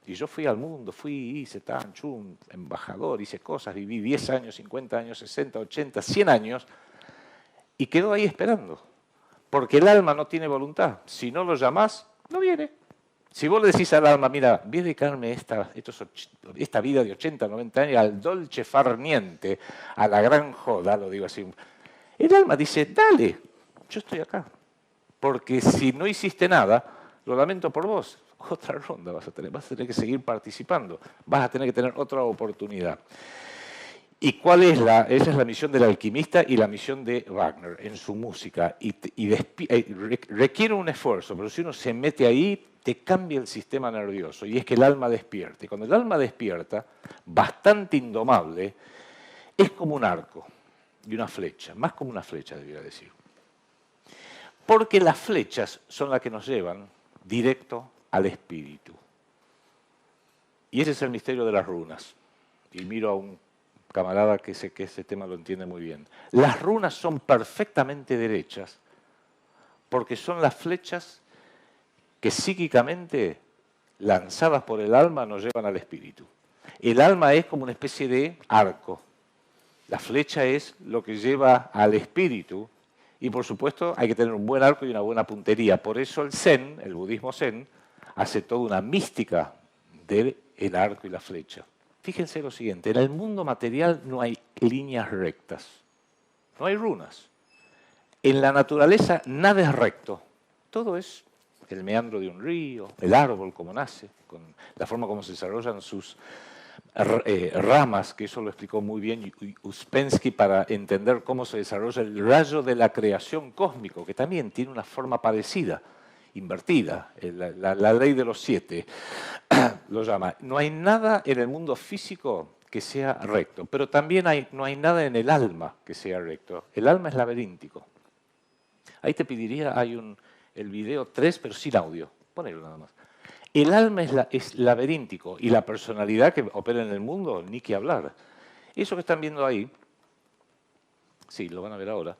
Y yo fui al mundo, hice un embajador, hice cosas, viví 10 años, 50 años, 60, 80, 100 años, y quedó ahí esperando. Porque el alma no tiene voluntad. Si no lo llamás, no viene. Si vos le decís al alma, mira, voy a dedicarme esta vida de 80, 90 años al dolce far niente, a la gran joda, lo digo así. El alma dice, dale, yo estoy acá. Porque si no hiciste nada, lo lamento por vos. Otra ronda vas a tener que seguir participando, vas a tener que tener otra oportunidad. ¿Y cuál es esa es la misión del alquimista y la misión de Wagner en su música? Requiere un esfuerzo, pero si uno se mete ahí, te cambia el sistema nervioso, y es que el alma despierta. Y cuando el alma despierta, bastante indomable, es como un arco y una flecha, más como una flecha, debería decir. Porque las flechas son las que nos llevan directo al espíritu. Y ese es el misterio de las runas. Y miro a un camarada que sé que ese tema lo entiende muy bien. Las runas son perfectamente derechas porque son las flechas que psíquicamente, lanzadas por el alma, nos llevan al espíritu. El alma es como una especie de arco. La flecha es lo que lleva al espíritu y, por supuesto, hay que tener un buen arco y una buena puntería. Por eso el Zen, el budismo Zen, hace toda una mística del arco y la flecha. Fíjense lo siguiente, en el mundo material no hay líneas rectas, no hay runas. En la naturaleza nada es recto, todo es el meandro de un río, el árbol como nace, con la forma como se desarrollan sus ramas, que eso lo explicó muy bien Uspensky para entender cómo se desarrolla el rayo de la creación cósmico, que también tiene una forma parecida, invertida, la ley de los 7 lo llama. No hay nada en el mundo físico que sea recto, pero también no hay nada en el alma que sea recto. El alma es laberíntico. Ahí te pediría, el video 3, pero sin audio. Ponelo nada más. El alma es laberíntico y la personalidad que opera en el mundo, ni que hablar. Eso que están viendo ahí, sí, lo van a ver ahora,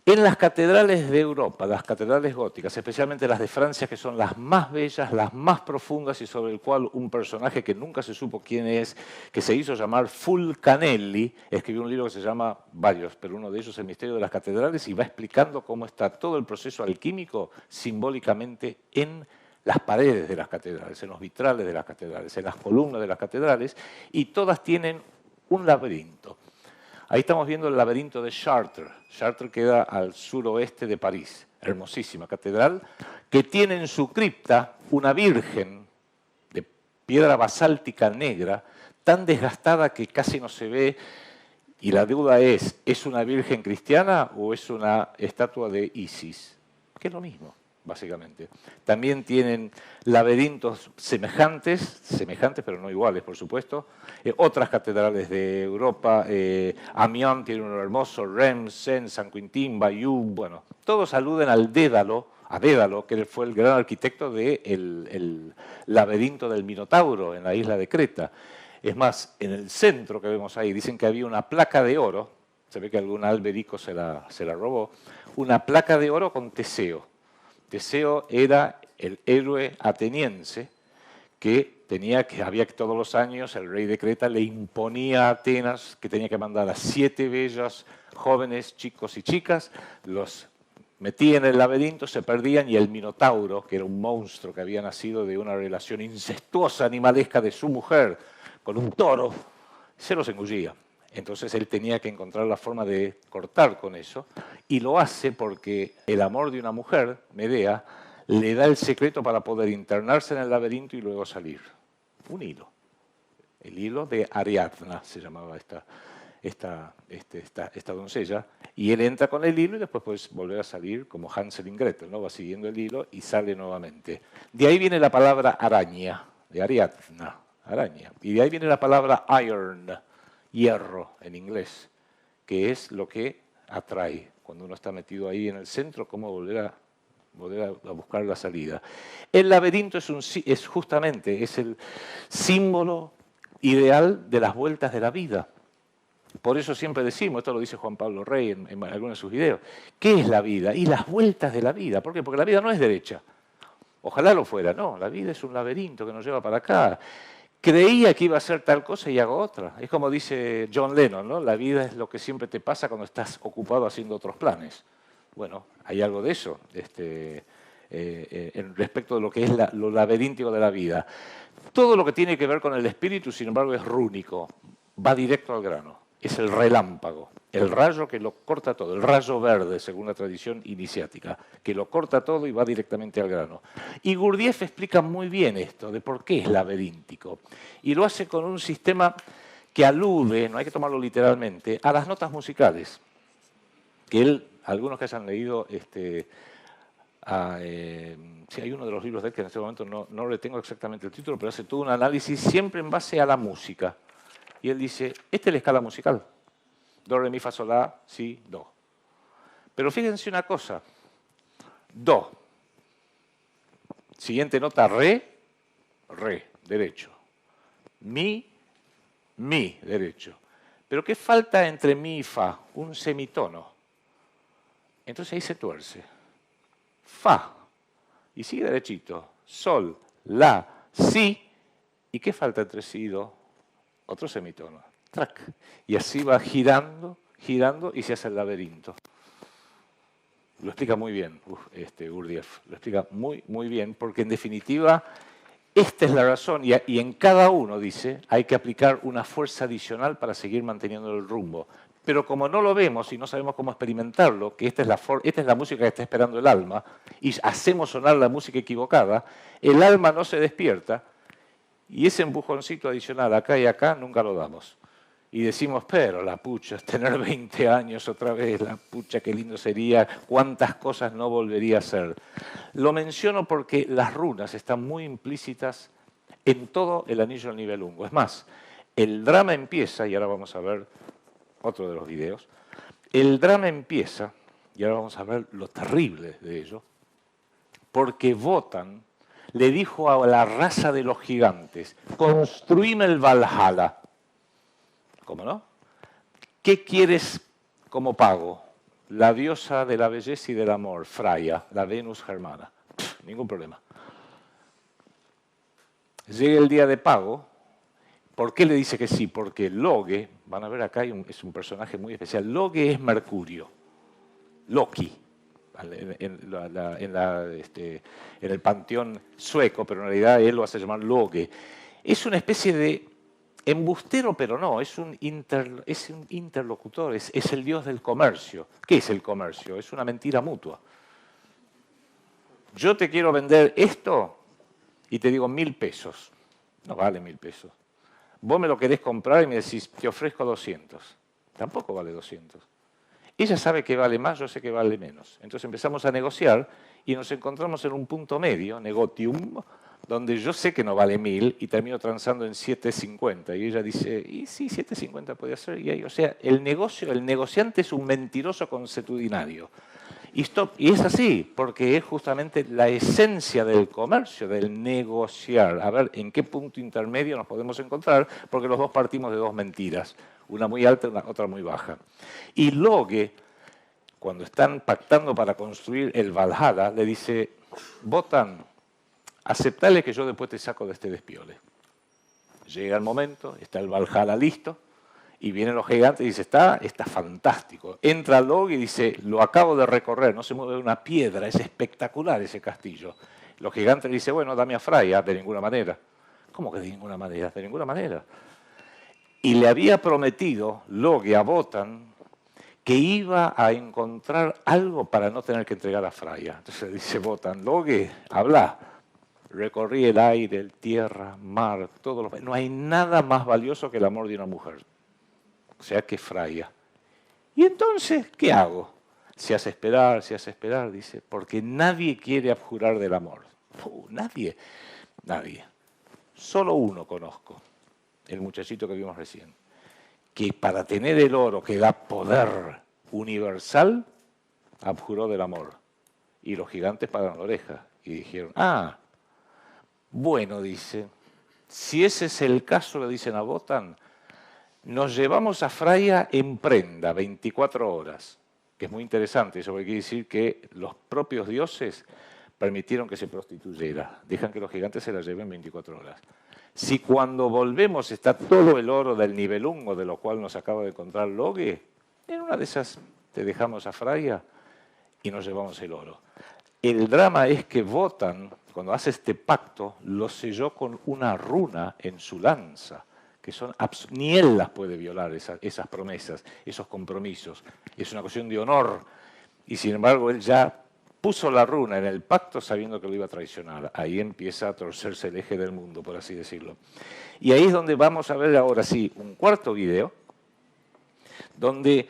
en las catedrales de Europa, las catedrales góticas, especialmente las de Francia, que son las más bellas, las más profundas y sobre el cual un personaje que nunca se supo quién es, que se hizo llamar Fulcanelli, escribió un libro que se llama, varios, pero uno de ellos, El misterio de las catedrales, y va explicando cómo está todo el proceso alquímico simbólicamente en las paredes de las catedrales, en los vitrales de las catedrales, en las columnas de las catedrales, y todas tienen un laberinto. Ahí estamos viendo el laberinto de Chartres. Chartres queda al suroeste de París. Hermosísima catedral, que tiene en su cripta una virgen de piedra basáltica negra, tan desgastada que casi no se ve, y la duda ¿es una virgen cristiana o es una estatua de Isis? Que es lo mismo, básicamente. También tienen laberintos semejantes pero no iguales, por supuesto. Otras catedrales de Europa, Amiens tiene uno hermoso, Reims, Sens, San Quintín, Bayeux, bueno, todos aluden a Dédalo, que fue el gran arquitecto del laberinto del Minotauro en la isla de Creta. Es más, en el centro que vemos ahí, dicen que había una placa de oro, se ve que algún alberico se la robó, una placa de oro con Teseo. Teseo era el héroe ateniense que había que todos los años el rey de Creta le imponía a Atenas que tenía que mandar a 7 bellas jóvenes, chicos y chicas, los metía en el laberinto, se perdían y el Minotauro, que era un monstruo que había nacido de una relación incestuosa, animalesca de su mujer con un toro, se los engullía. Entonces él tenía que encontrar la forma de cortar con eso y lo hace porque el amor de una mujer, Medea, le da el secreto para poder internarse en el laberinto y luego salir. Un hilo. El hilo de Ariadna se llamaba esta doncella, y él entra con el hilo y después puede volver a salir como Hansel y Gretel, ¿no? Va siguiendo el hilo y sale nuevamente. De ahí viene la palabra araña, de Ariadna, araña. Y de ahí viene la palabra iron, hierro en inglés, que es lo que atrae. Cuando uno está metido ahí en el centro, cómo volver a buscar la salida. El laberinto es justamente el símbolo ideal de las vueltas de la vida. Por eso siempre decimos, esto lo dice Juan Pablo Rey en algunos de sus videos, ¿qué es la vida? Y las vueltas de la vida. ¿Por qué? Porque la vida no es derecha. Ojalá lo fuera, no. La vida es un laberinto que nos lleva para acá. Creía que iba a hacer tal cosa y hago otra. Es como dice John Lennon, ¿no? La vida es lo que siempre te pasa cuando estás ocupado haciendo otros planes. Bueno, hay algo de eso respecto de lo que es lo laberíntico de la vida. Todo lo que tiene que ver con el espíritu, sin embargo, es rúnico, va directo al grano. Es el relámpago, el rayo que lo corta todo, el rayo verde, según la tradición iniciática, que lo corta todo y va directamente al grano. Y Gurdjieff explica muy bien esto, de por qué es laberíntico. Y lo hace con un sistema que alude, no hay que tomarlo literalmente, a las notas musicales. Que algunos que hayan leído, sí, hay uno de los libros de él que en este momento no le tengo exactamente el título, pero hace todo un análisis siempre en base a la música. Y él dice, esta es la escala musical. Do, re, mi, fa, sol, la, si, do. Pero fíjense una cosa. Do. Siguiente nota, re, derecho. Mi, derecho. Pero ¿qué falta entre mi y fa? Un semitono. Entonces ahí se tuerce. Fa. Y sigue derechito. Sol, la, si. ¿Y qué falta entre si y do? Otro semitono. Trac. Y así va girando y se hace el laberinto. Lo explica muy bien Gurdjieff. Lo explica muy, muy bien, porque en definitiva esta es la razón. Y en cada uno, dice, hay que aplicar una fuerza adicional para seguir manteniendo el rumbo. Pero como no lo vemos y no sabemos cómo experimentarlo, que esta es la música que está esperando el alma, y hacemos sonar la música equivocada, el alma no se despierta, Y ese empujoncito adicional acá y acá nunca lo damos. Y decimos, pero la pucha, tener 20 años otra vez, la pucha, qué lindo sería, cuántas cosas no volvería a hacer. Lo menciono porque las runas están muy implícitas en todo el anillo del nivelungo. Es más, el drama empieza, y ahora vamos a ver otro de los videos, el drama empieza, y ahora vamos a ver lo terrible de ello, porque Wotan le dijo a la raza de los gigantes, construime el Valhalla. ¿Cómo no? ¿Qué quieres como pago? La diosa de la belleza y del amor, Freya, la Venus germana. Ningún problema. Llega el día de pago. ¿Por qué le dice que sí? Porque Loge, van a ver acá, es un personaje muy especial. Loge es Mercurio. Loki. En el panteón sueco, pero en realidad él lo hace llamar Loge. Es una especie de embustero, pero no, es un interlocutor, es el dios del comercio. ¿Qué es el comercio? Es una mentira mutua. Yo te quiero vender esto y te digo 1.000 pesos. No vale 1.000 pesos. Vos me lo querés comprar y me decís, te ofrezco 200. Tampoco vale 200. Ella sabe que vale más, yo sé que vale menos. Entonces empezamos a negociar y nos encontramos en un punto medio, negotium, donde yo sé que no vale 1.000 y termino transando en 7.50. Y ella dice, y sí, 7.50 puede ser. Y ahí, o sea, el negociante es un mentiroso consuetudinario. Y es así, porque es justamente la esencia del comercio, del negociar. A ver en qué punto intermedio nos podemos encontrar, porque los dos partimos de dos mentiras, una muy alta y otra muy baja. Y Loge, cuando están pactando para construir el Valhalla, le dice, Wotan, aceptale que yo después te saco de este despiole. Llega el momento, está el Valhalla listo, y vienen los gigantes y dice, está fantástico. Entra Loge y dice, lo acabo de recorrer, no se mueve una piedra, es espectacular ese castillo. Los gigantes le dicen, bueno, dame a Freya, de ninguna manera. ¿Cómo que de ninguna manera? De ninguna manera. Y le había prometido Loge a Wotan que iba a encontrar algo para no tener que entregar a Freya. Entonces dice Wotan, Loge, habla. Recorrí el aire, el tierra, mar, todo lo... No hay nada más valioso que el amor de una mujer. O sea, que Freya. ¿Y entonces qué hago? Se hace esperar, dice, porque nadie quiere abjurar del amor. Nadie. Solo uno conozco, el muchachito que vimos recién, que para tener el oro que da poder universal, abjuró del amor. Y los gigantes pararon la oreja y dijeron, bueno, dice, si ese es el caso, le dicen a Wotan, nos llevamos a Freya en prenda, 24 horas, que es muy interesante, eso quiere decir que los propios dioses permitieron que se prostituyera, dejan que los gigantes se la lleven 24 horas. Si cuando volvemos está todo el oro del nivelungo, de lo cual nos acaba de contar Loge, en una de esas te dejamos a Freya y nos llevamos el oro. El drama es que Wotan, cuando hace este pacto, lo selló con una runa en su lanza, que ni él las puede violar, esas promesas, esos compromisos. Es una cuestión de honor. Y sin embargo, él ya puso la runa en el pacto sabiendo que lo iba a traicionar. Ahí empieza a torcerse el eje del mundo, por así decirlo. Y ahí es donde vamos a ver ahora sí un cuarto video, donde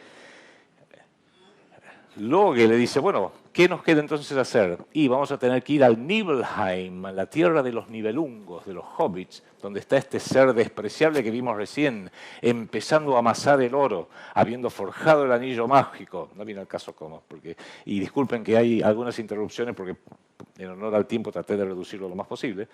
Loge le dice, bueno, ¿qué nos queda entonces hacer? Y vamos a tener que ir al Nibelheim, a la tierra de los nivelungos, de los hobbits, donde está este ser despreciable que vimos recién, empezando a amasar el oro, habiendo forjado el anillo mágico. No viene al caso cómo, y disculpen que hay algunas interrupciones porque en honor al tiempo traté de reducirlo lo más posible.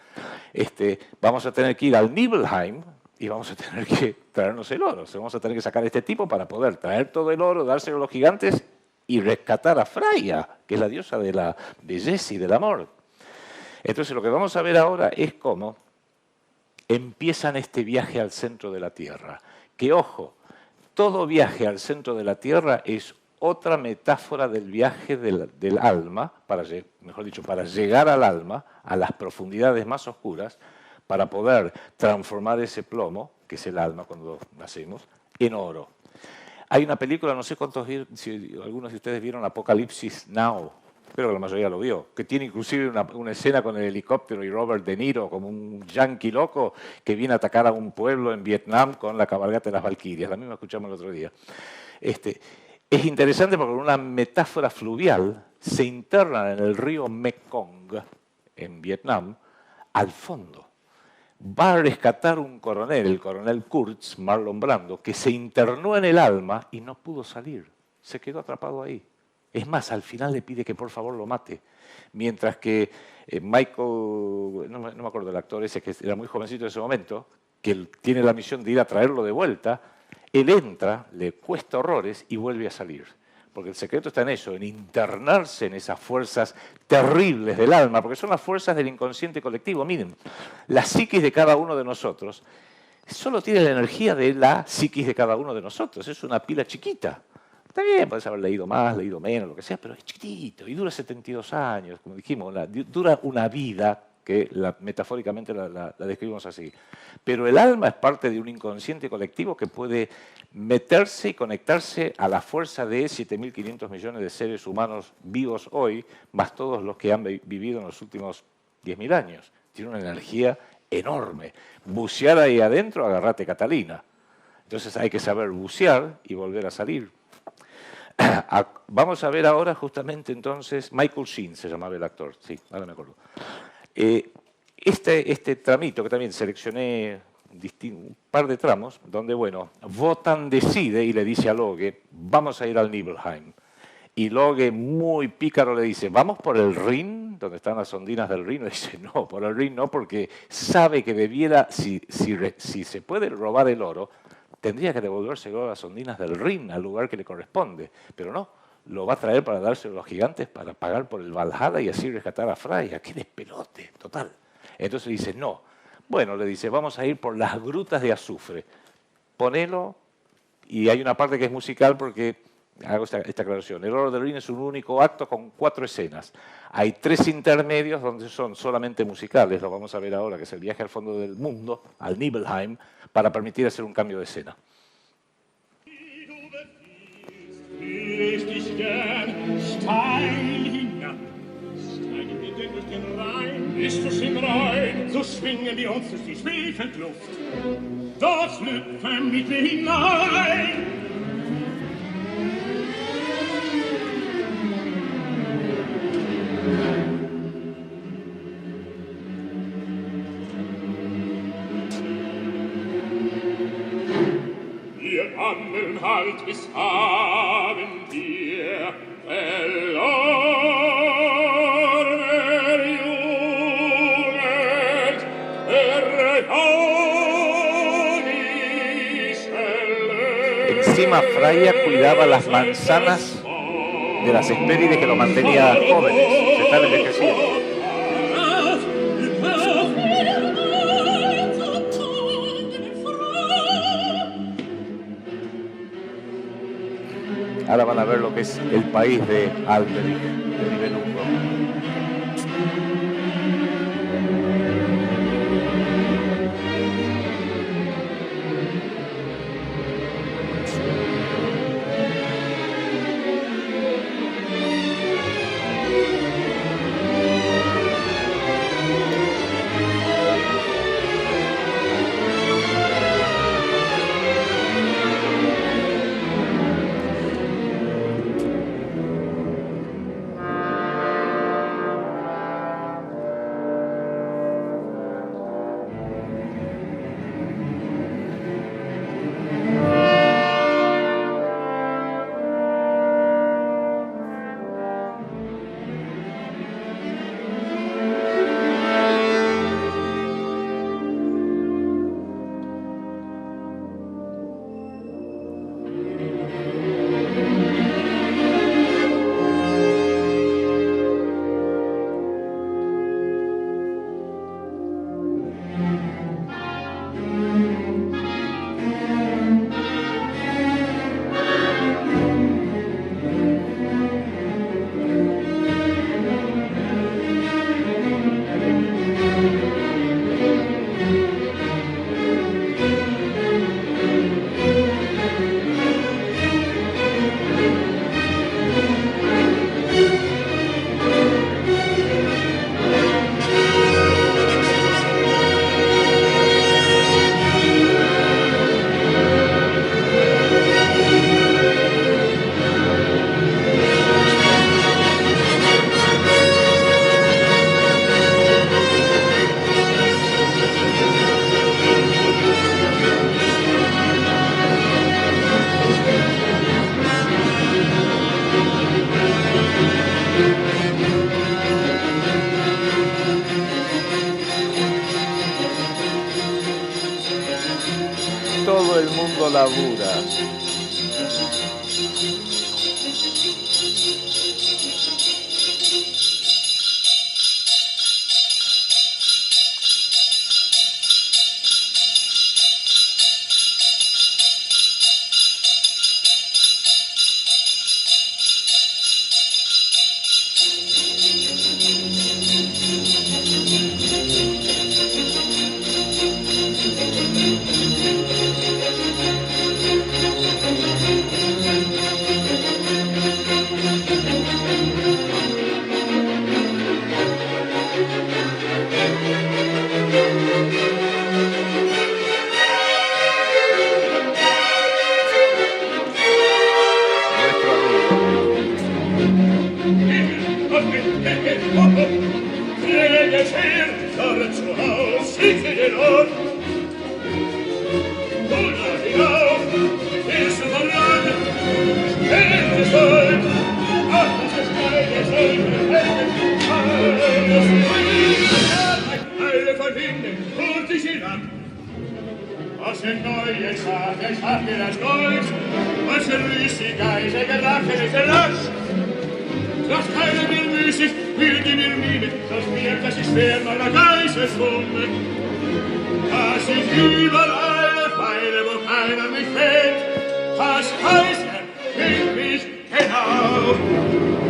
Vamos a tener que ir al Nibelheim y vamos a tener que traernos el oro. O sea, vamos a tener que sacar a este tipo para poder traer todo el oro, dárselo a los gigantes y rescatar a Freya, que es la diosa de la belleza y del amor. Entonces lo que vamos a ver ahora es cómo empiezan este viaje al centro de la Tierra. Que ojo, todo viaje al centro de la Tierra es otra metáfora del viaje del alma, mejor dicho, para llegar al alma, a las profundidades más oscuras, para poder transformar ese plomo, que es el alma cuando nacemos, en oro. Hay una película, no sé si algunos de ustedes vieron Apocalipsis Now, espero que la mayoría lo vio, que tiene inclusive una escena con el helicóptero y Robert De Niro como un yanqui loco que viene a atacar a un pueblo en Vietnam con la cabalgata de las Valquirias. La misma escuchamos el otro día. Es interesante porque una metáfora fluvial se interna en el río Mekong, en Vietnam, al fondo. Va a rescatar un coronel, el coronel Kurtz, Marlon Brando, que se internó en el alma y no pudo salir. Se quedó atrapado ahí. Es más, al final le pide que por favor lo mate. Mientras que Michael, no me acuerdo del actor ese que era muy jovencito en ese momento, que él tiene la misión de ir a traerlo de vuelta, él entra, le cuesta horrores y vuelve a salir. Porque el secreto está en eso, en internarse en esas fuerzas terribles del alma, porque son las fuerzas del inconsciente colectivo. Miren, la psiquis de cada uno de nosotros solo tiene la energía de la psiquis de cada uno de nosotros. Es una pila chiquita. Está bien, puedes haber leído más, leído menos, lo que sea, pero es chiquitito y dura 72 años, como dijimos, dura una vida, que metafóricamente la describimos así. Pero el alma es parte de un inconsciente colectivo que puede meterse y conectarse a la fuerza de 7.500 millones de seres humanos vivos hoy, más todos los que han vivido en los últimos 10.000 años. Tiene una energía enorme. Bucear ahí adentro, agarrate Catalina. Entonces hay que saber bucear y volver a salir. Vamos a ver ahora justamente entonces, Michael Sheen se llamaba el actor, sí, ahora me acuerdo. Este tramito que también seleccioné un par de tramos, donde, bueno, Wotan decide y le dice a Loge, vamos a ir al Nibelheim. Y Loge, muy pícaro, le dice, ¿vamos por el Rin, donde están las ondinas del Rin? Y dice, no, por el Rin no, porque sabe que debiera, si se puede robar el oro, tendría que devolvérselo a las ondinas del Rin, al lugar que le corresponde. Pero no, lo va a traer para dárselo a los gigantes para pagar por el Valhalla y así rescatar a Freya. ¡Qué despelote! Total. Entonces dice, no. Bueno, le dice, vamos a ir por las grutas de azufre. Ponelo, y hay una parte que es musical porque hago esta aclaración. El Oro del Rin es un único acto con 4 escenas. Hay 3 intermedios donde son solamente musicales, lo vamos a ver ahora, que es el viaje al fondo del mundo, al Nibelheim, para permitir hacer un cambio de escena. Dich gern steil hinab, steigen wir denn durch den Rhein. Ist es im Rhein, so schwingen wir uns durch die Schwefelkluft. Dort schlüpfen mit wir hinein. Wir wandeln halt bis Abend hier, verlorene Jugend, Encima Freya cuidaba las manzanas de las Hespérides que lo mantenía jóvenes, se están envejeciendo. Ahora van a ver lo que es el país de Alberich, de Nibelungo. mundo labura.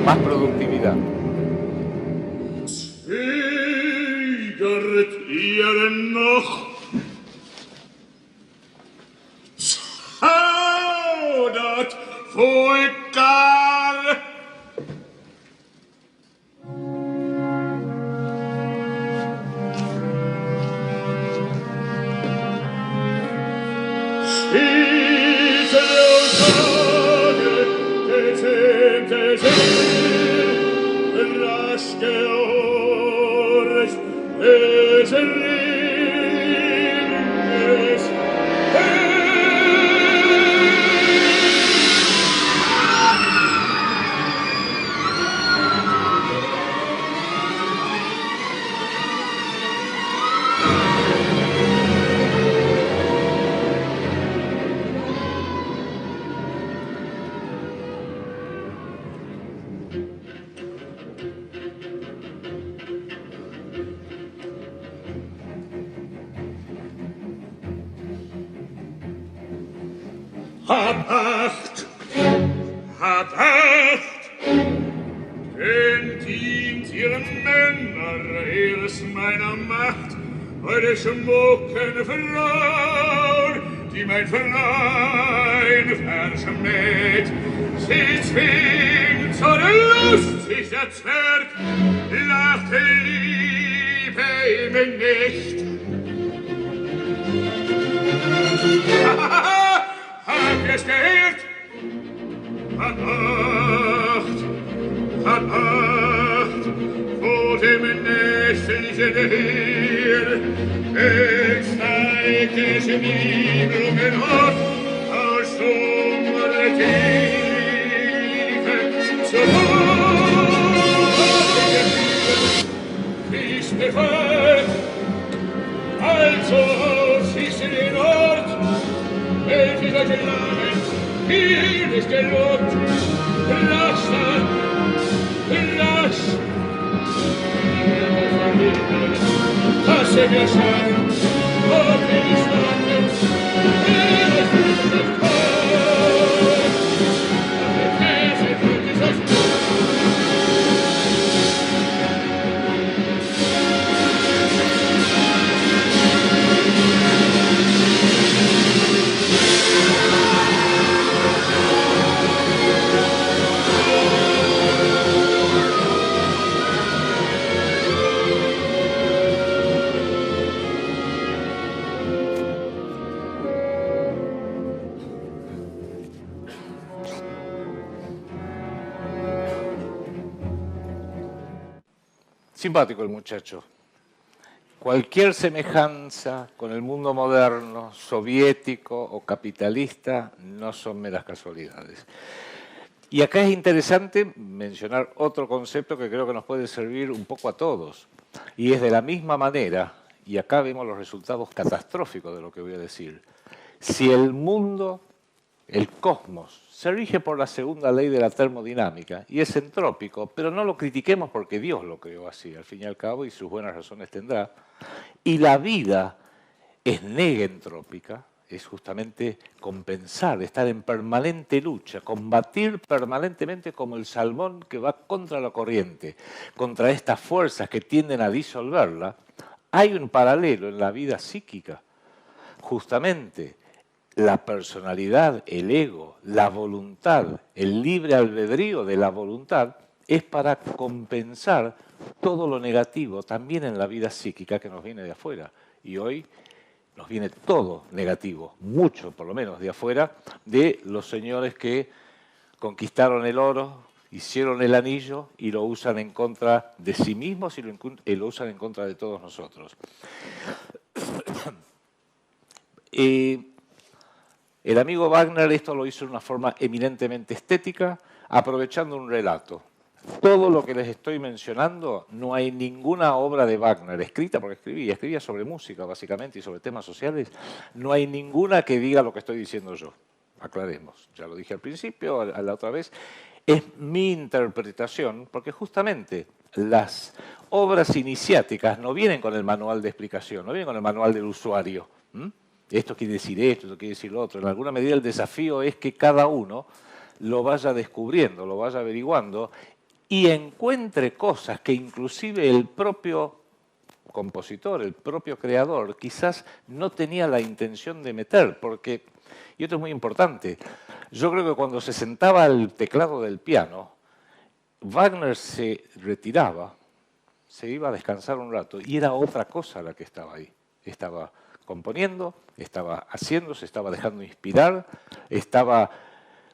Más productividad. Zögert ihr noch? Zaudert Vulgar! Hab Acht! Hab Acht! Denn dient ihren Männer erst meiner Macht, eure schmucken Frauen, die mein Verein verschmäht. Sie zwingt zur Lust sich der Zwerg, lacht Liebe ihm nicht. Habt ihr's gehört? Habt Acht! Habt Acht! Vor dem nächtlichen Heer! Es zeigt es Niedrungen auf aus dunkler Tiefe zur Wohnung! Ist befreit! Also schießt den Ort! Welches euch Namen hier ist gelobt, lass an, lass. Hasse mir schon, und will ich warten, wer es nicht kommt. Aber der Käse tut es euch Simpático el muchacho. Cualquier semejanza con el mundo moderno, soviético o capitalista, no son meras casualidades. Y acá es interesante mencionar otro concepto que creo que nos puede servir un poco a todos. Y es de la misma manera, y acá vemos los resultados catastróficos de lo que voy a decir. Si el mundo, el cosmos, se rige por la segunda ley de la termodinámica y es entrópico, pero no lo critiquemos porque Dios lo creó así, al fin y al cabo, y sus buenas razones tendrá, y la vida es negentrópica, es justamente compensar, estar en permanente lucha, combatir permanentemente como el salmón que va contra la corriente, contra estas fuerzas que tienden a disolverla. Hay un paralelo en la vida psíquica. Justamente la personalidad, el ego, la voluntad, el libre albedrío de la voluntad es para compensar todo lo negativo también en la vida psíquica que nos viene de afuera. Y hoy nos viene todo negativo, mucho por lo menos de afuera, de los señores que conquistaron el oro, hicieron el anillo y lo usan en contra de sí mismos y lo usan en contra de todos nosotros. El amigo Wagner esto lo hizo de una forma eminentemente estética, aprovechando un relato. Todo lo que les estoy mencionando, no hay ninguna obra de Wagner escrita, porque escribía sobre música básicamente y sobre temas sociales, no hay ninguna que diga lo que estoy diciendo yo. Aclaremos, ya lo dije al principio, a la otra vez, es mi interpretación, porque justamente las obras iniciáticas no vienen con el manual de explicación, no vienen con el manual del usuario. Esto quiere decir esto quiere decir lo otro. En alguna medida el desafío es que cada uno lo vaya descubriendo, lo vaya averiguando y encuentre cosas que inclusive el propio compositor, el propio creador, quizás no tenía la intención de meter, porque, y esto es muy importante, yo creo que cuando se sentaba al teclado del piano, Wagner se retiraba, se iba a descansar un rato, y era otra cosa la que estaba ahí. Estaba componiendo, estaba haciendo, se estaba dejando inspirar, estaba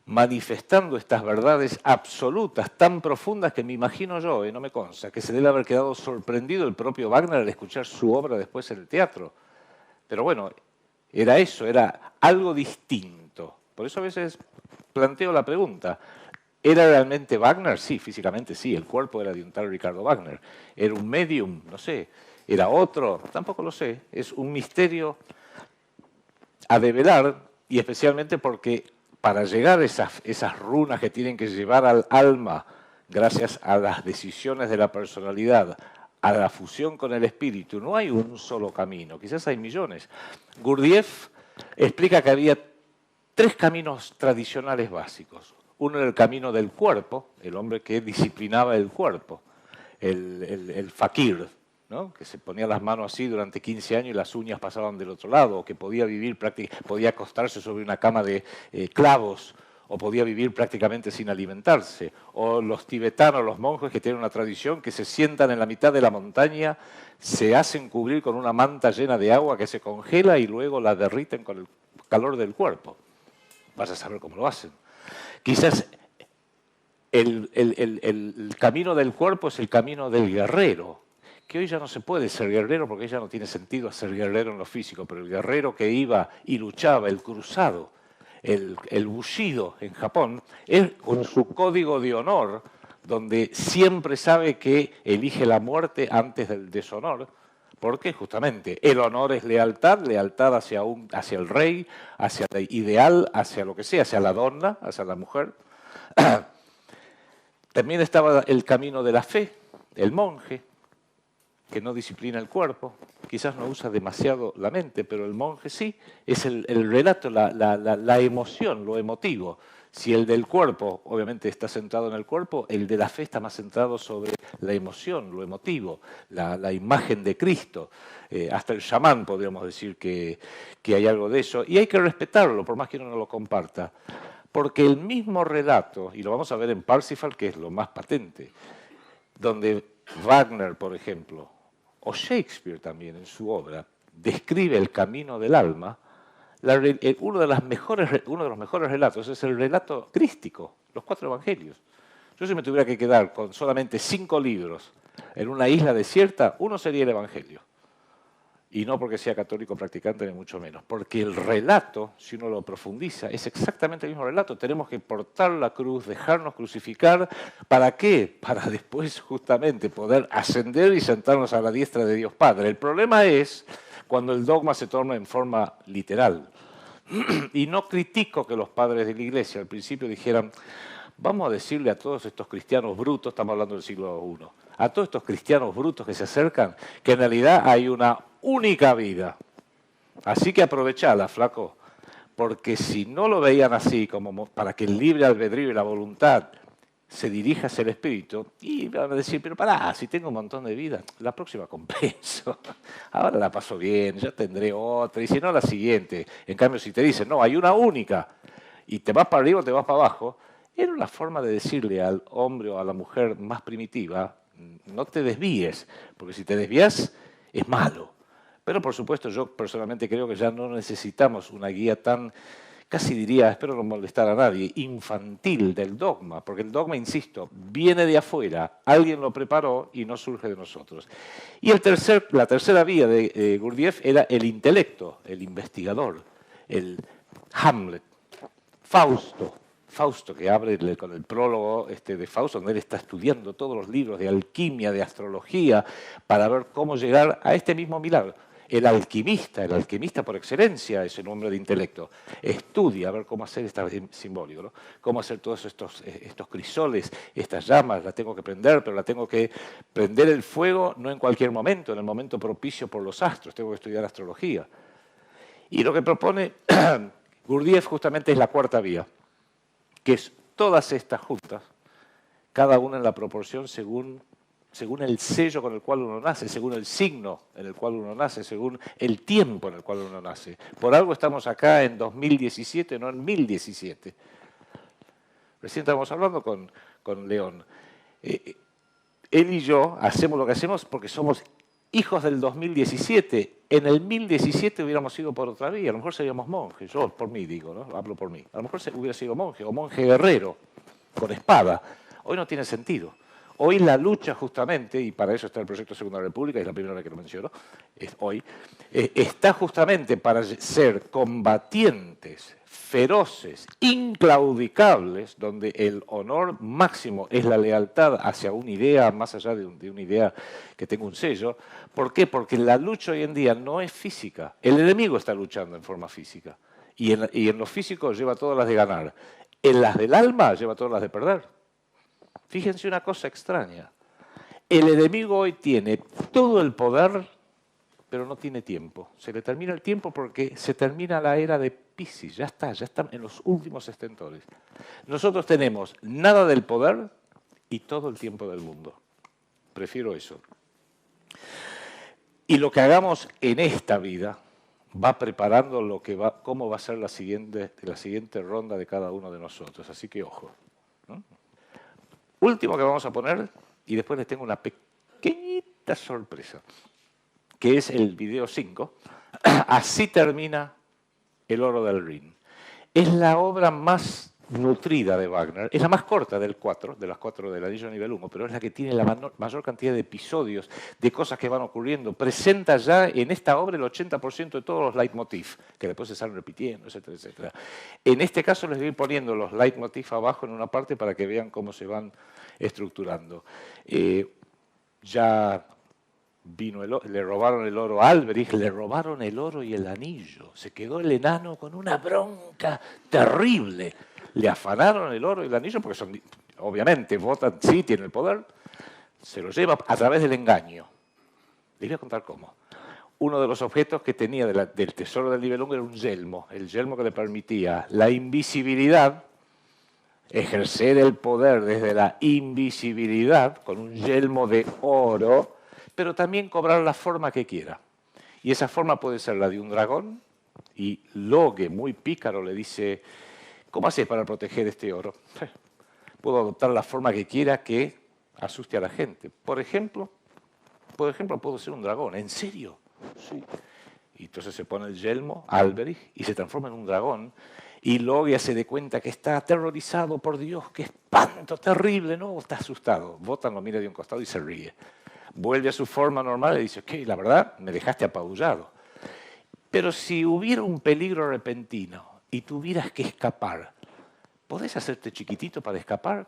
manifestando estas verdades absolutas, tan profundas que me imagino yo, no me consta, que se debe haber quedado sorprendido el propio Wagner al escuchar su obra después en el teatro. Pero bueno, era eso, era algo distinto. Por eso a veces planteo la pregunta, ¿era realmente Wagner? Sí, físicamente sí, el cuerpo era de un tal Ricardo Wagner. ¿Era un medium? No sé. ¿Era otro? Tampoco lo sé. Es un misterio a develar, y especialmente porque para llegar a esas runas que tienen que llevar al alma, gracias a las decisiones de la personalidad, a la fusión con el espíritu, no hay un solo camino, quizás hay millones. Gurdjieff explica que había 3 caminos tradicionales básicos. Uno era el camino del cuerpo, el hombre que disciplinaba el cuerpo, el fakir, ¿no? Que se ponía las manos así durante 15 años y las uñas pasaban del otro lado, o que podía vivir, podía acostarse sobre una cama de clavos, o podía vivir prácticamente sin alimentarse. O los tibetanos, los monjes que tienen una tradición que se sientan en la mitad de la montaña, se hacen cubrir con una manta llena de agua que se congela y luego la derriten con el calor del cuerpo. Vas a saber cómo lo hacen. Quizás el camino del cuerpo es el camino del guerrero, que hoy ya no se puede ser guerrero porque ya no tiene sentido ser guerrero en lo físico, pero el guerrero que iba y luchaba, el cruzado, el bushido en Japón, es con su código de honor, donde siempre sabe que elige la muerte antes del deshonor, porque justamente el honor es lealtad, lealtad hacia el rey, hacia el ideal, hacia lo que sea, hacia la donna, hacia la mujer. También estaba el camino de la fe, el monje, que no disciplina el cuerpo, quizás no usa demasiado la mente, pero el monje sí, es el relato, la emoción, lo emotivo. Si el del cuerpo, obviamente, está centrado en el cuerpo, el de la fe está más centrado sobre la emoción, lo emotivo, la imagen de Cristo. Hasta el chamán podríamos decir que hay algo de eso, y hay que respetarlo, por más que uno no lo comparta, porque el mismo relato, y lo vamos a ver en Parsifal, que es lo más patente, donde Wagner, por ejemplo, o Shakespeare también en su obra, describe el camino del alma, uno de los mejores relatos es el relato crístico, los 4 evangelios. Yo si me tuviera que quedar con solamente 5 libros en una isla desierta, uno sería el evangelio. Y no porque sea católico practicante, ni mucho menos. Porque el relato, si uno lo profundiza, es exactamente el mismo relato. Tenemos que portar la cruz, dejarnos crucificar. ¿Para qué? Para después justamente poder ascender y sentarnos a la diestra de Dios Padre. El problema es cuando el dogma se torna en forma literal. Y no critico que los padres de la Iglesia al principio dijeran, vamos a decirle a todos estos cristianos brutos, estamos hablando del siglo I, a todos estos cristianos brutos que se acercan, que en realidad hay una única vida. Así que aprovechala, flaco, porque si no lo veían así, como para que el libre albedrío y la voluntad se dirija hacia el espíritu, y van a decir, pero pará, si tengo un montón de vida, la próxima compenso, ahora la paso bien, ya tendré otra, y si no la siguiente. En cambio, si te dicen, no, hay una única, y te vas para arriba o te vas para abajo, era una forma de decirle al hombre o a la mujer más primitiva, no te desvíes, porque si te desvías es malo. Pero por supuesto yo personalmente creo que ya no necesitamos una guía tan, casi diría, espero no molestar a nadie, infantil del dogma, porque el dogma, insisto, viene de afuera, alguien lo preparó y no surge de nosotros. Y la tercera vía de Gurdjieff era el intelecto, el investigador, el Hamlet, Fausto, que abre con el prólogo de Fausto, donde él está estudiando todos los libros de alquimia, de astrología, para ver cómo llegar a este mismo milagro. El alquimista por excelencia es el hombre de intelecto. Estudia a ver cómo hacer este simbólico, ¿no? Cómo hacer todos estos crisoles, estas llamas, la tengo que prender, pero la tengo que prender el fuego no en cualquier momento, en el momento propicio por los astros, tengo que estudiar astrología. Y lo que propone Gurdjieff justamente es la cuarta vía, que es todas estas juntas, cada una en la proporción según el sello con el cual uno nace, según el signo en el cual uno nace, según el tiempo en el cual uno nace. Por algo estamos acá en 2017, no en 1017. Recién estábamos hablando con León. Él y yo hacemos lo que hacemos porque somos hijos del 2017. En el 1017 hubiéramos ido por otra vía, a lo mejor seríamos monjes, yo por mí digo, ¿no? Hablo por mí. A lo mejor hubiera sido monje o monje guerrero, con espada. Hoy no tiene sentido. Hoy la lucha justamente, y para eso está el proyecto Segunda República, es la primera vez que lo menciono, está justamente para ser combatientes, feroces, inclaudicables, donde el honor máximo es la lealtad hacia una idea, más allá de una idea que tenga un sello. ¿Por qué? Porque la lucha hoy en día no es física. El enemigo está luchando en forma física. Y en lo físico lleva todas las de ganar. En las del alma lleva todas las de perder. Fíjense una cosa extraña. El enemigo hoy tiene todo el poder, pero no tiene tiempo. Se le termina el tiempo porque se termina la era de Piscis. Ya está en los últimos estentores. Nosotros tenemos nada del poder y todo el tiempo del mundo. Prefiero eso. Y lo que hagamos en esta vida va preparando cómo va a ser la siguiente ronda de cada uno de nosotros. Así que ojo, ¿no? Último que vamos a poner, y después les tengo una pequeñita sorpresa, que es el video 5. Así termina El oro del Rin. Es la obra más nutrida de Wagner, es la más corta de las cuatro del Anillo nivel 1, pero es la que tiene la mayor cantidad de episodios, de cosas que van ocurriendo. Presenta ya en esta obra el 80% de todos los leitmotiv, que después se salen repitiendo, etcétera, etcétera. En este caso les voy poniendo los leitmotiv abajo en una parte para que vean cómo se van estructurando. Ya le robaron el oro a Alberich, le robaron el oro y el anillo. Se quedó el enano con una bronca terrible. Le afanaron el oro y el anillo porque obviamente votan, sí, tiene el poder, se lo lleva a través del engaño. Les voy a contar cómo. Uno de los objetos que tenía del tesoro del nivel 1 era un yelmo, el yelmo que le permitía la invisibilidad, ejercer el poder desde la invisibilidad con un yelmo de oro, pero también cobrar la forma que quiera. Y esa forma puede ser la de un dragón, y Loge, muy pícaro, le dice: ¿cómo haces para proteger este oro? Puedo adoptar la forma que quiera que asuste a la gente. Por ejemplo, puedo ser un dragón. ¿En serio? Sí. Y entonces se pone el yelmo, Alberich, y se transforma en un dragón. Y Logia se da cuenta que está aterrorizado por Dios. ¡Qué espanto terrible! No, está asustado. Wotan lo mira de un costado y se ríe. Vuelve a su forma normal y dice: la verdad, me dejaste apabullado. Pero si hubiera un peligro repentino y tuvieras que escapar, ¿podés hacerte chiquitito para escapar?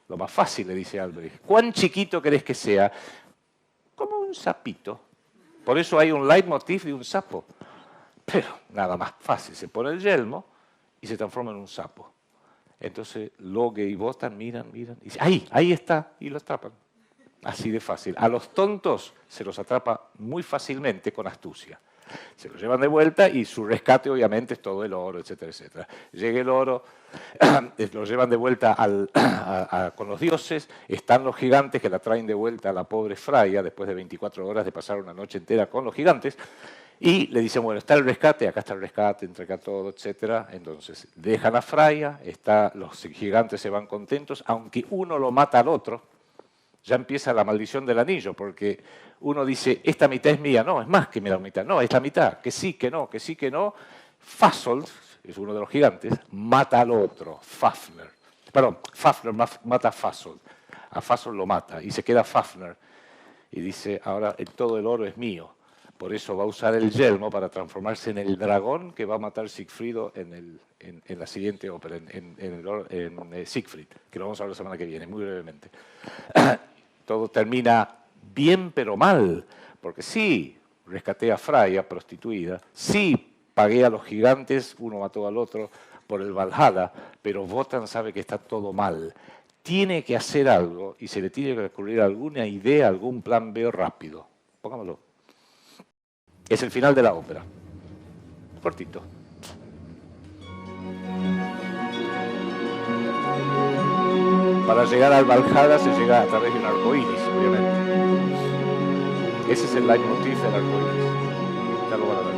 Lo más fácil, le dice Alberich. ¿Cuán chiquito querés que sea? Como un sapito. Por eso hay un leitmotiv de un sapo. Pero nada más fácil, se pone el yelmo y se transforma en un sapo. Entonces Loge y Wotan miran y dicen, ahí está, y lo atrapan. Así de fácil. A los tontos se los atrapa muy fácilmente con astucia. Se lo llevan de vuelta y su rescate obviamente es todo el oro, etcétera, etcétera. Llega el oro, lo llevan de vuelta con los dioses, están los gigantes que la traen de vuelta a la pobre Freya después de 24 horas de pasar una noche entera con los gigantes, y le dicen, bueno, está el rescate, acá está el rescate, entrega todo, etcétera. Entonces dejan a Freya, los gigantes se van contentos, aunque uno lo mata al otro, ya empieza la maldición del anillo, porque uno dice, esta mitad es mía, no, es más que la mitad, no, es la mitad, que sí, que no, que sí, que no. Fasold, es uno de los gigantes, mata al otro, Fafner. Perdón, Fafner mata a Fasold. A Fasold lo mata y se queda Fafner. Y dice, ahora todo el oro es mío. Por eso va a usar el yelmo para transformarse en el dragón que va a matar Sigfrido en la siguiente ópera, en Siegfried, que lo vamos a ver la semana que viene, muy brevemente. Todo termina bien pero mal, porque sí, rescaté a Freya, prostituida, sí, pagué a los gigantes, uno mató al otro por el Valhalla, pero Wotan sabe que está todo mal. Tiene que hacer algo y se le tiene que ocurrir alguna idea, algún plan B rápido. Pongámoslo. Es el final de la ópera. Cortito. Para llegar al Valhalla se llega a través de un arcoíris, obviamente. Ese es el leitmotiv del arcoíris. Ya lo van a ver.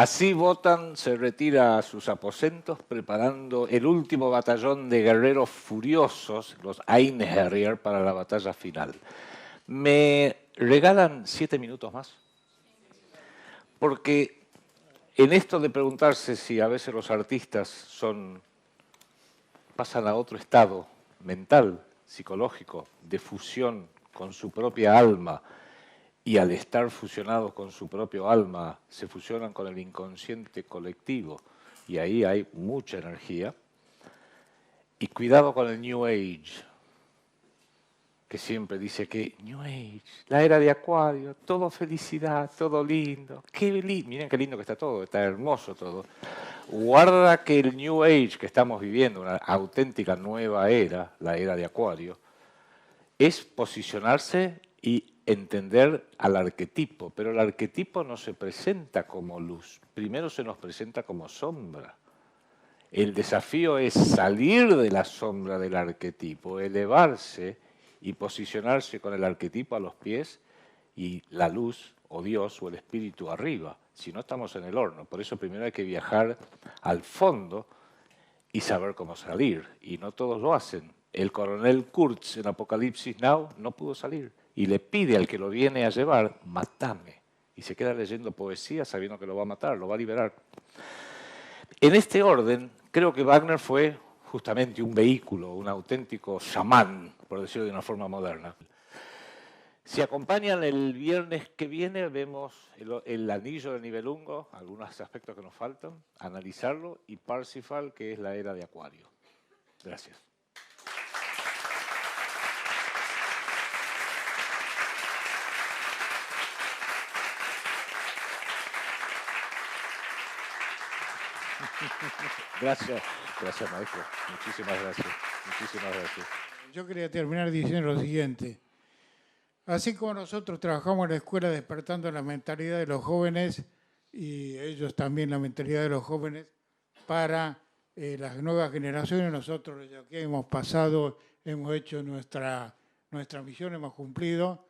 Así Wotan se retira a sus aposentos preparando el último batallón de guerreros furiosos, los Einherjar, para la batalla final. ¿Me regalan 7 minutos más? Porque en esto de preguntarse si a veces los artistas pasan a otro estado mental, psicológico, de fusión con su propia alma, y al estar fusionados con su propio alma, se fusionan con el inconsciente colectivo, y ahí hay mucha energía. Y cuidado con el New Age, que siempre dice que New Age, la era de Acuario, todo felicidad, todo lindo. Miren qué lindo que está todo, está hermoso todo. Guarda que el New Age que estamos viviendo, una auténtica nueva era, la era de Acuario, es posicionarse y entender al arquetipo, pero el arquetipo no se presenta como luz, primero se nos presenta como sombra. El desafío es salir de la sombra del arquetipo, elevarse y posicionarse con el arquetipo a los pies y la luz o Dios o el espíritu arriba, si no estamos en el horno. Por eso primero hay que viajar al fondo y saber cómo salir, y no todos lo hacen. El coronel Kurtz en Apocalipsis Now no pudo salir y le pide al que lo viene a llevar, matame. y se queda leyendo poesía sabiendo que lo va a matar, lo va a liberar. En este orden, creo que Wagner fue justamente un vehículo, un auténtico chamán, por decirlo de una forma moderna. Si acompañan el viernes que viene, vemos el Anillo del Nibelungo, algunos aspectos que nos faltan, analizarlo, y Parsifal, que es la era de Acuario. Gracias. Gracias, gracias maestro. Muchísimas gracias. Muchísimas gracias. Yo quería terminar diciendo lo siguiente. Así como nosotros trabajamos en la escuela despertando la mentalidad de los jóvenes y ellos también la mentalidad de los jóvenes para las nuevas generaciones, nosotros ya que hemos pasado, hemos hecho nuestra misión, hemos cumplido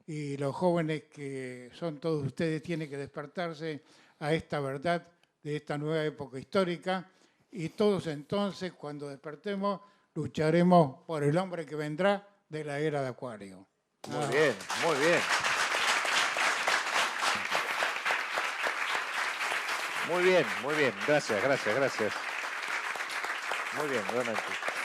y los jóvenes que son todos ustedes tienen que despertarse a esta verdad de esta nueva época histórica y todos entonces cuando despertemos lucharemos por el hombre que vendrá de la era de Acuario. Muy bien, muy bien. Muy bien, muy bien. Gracias, gracias, gracias. Muy bien, realmente.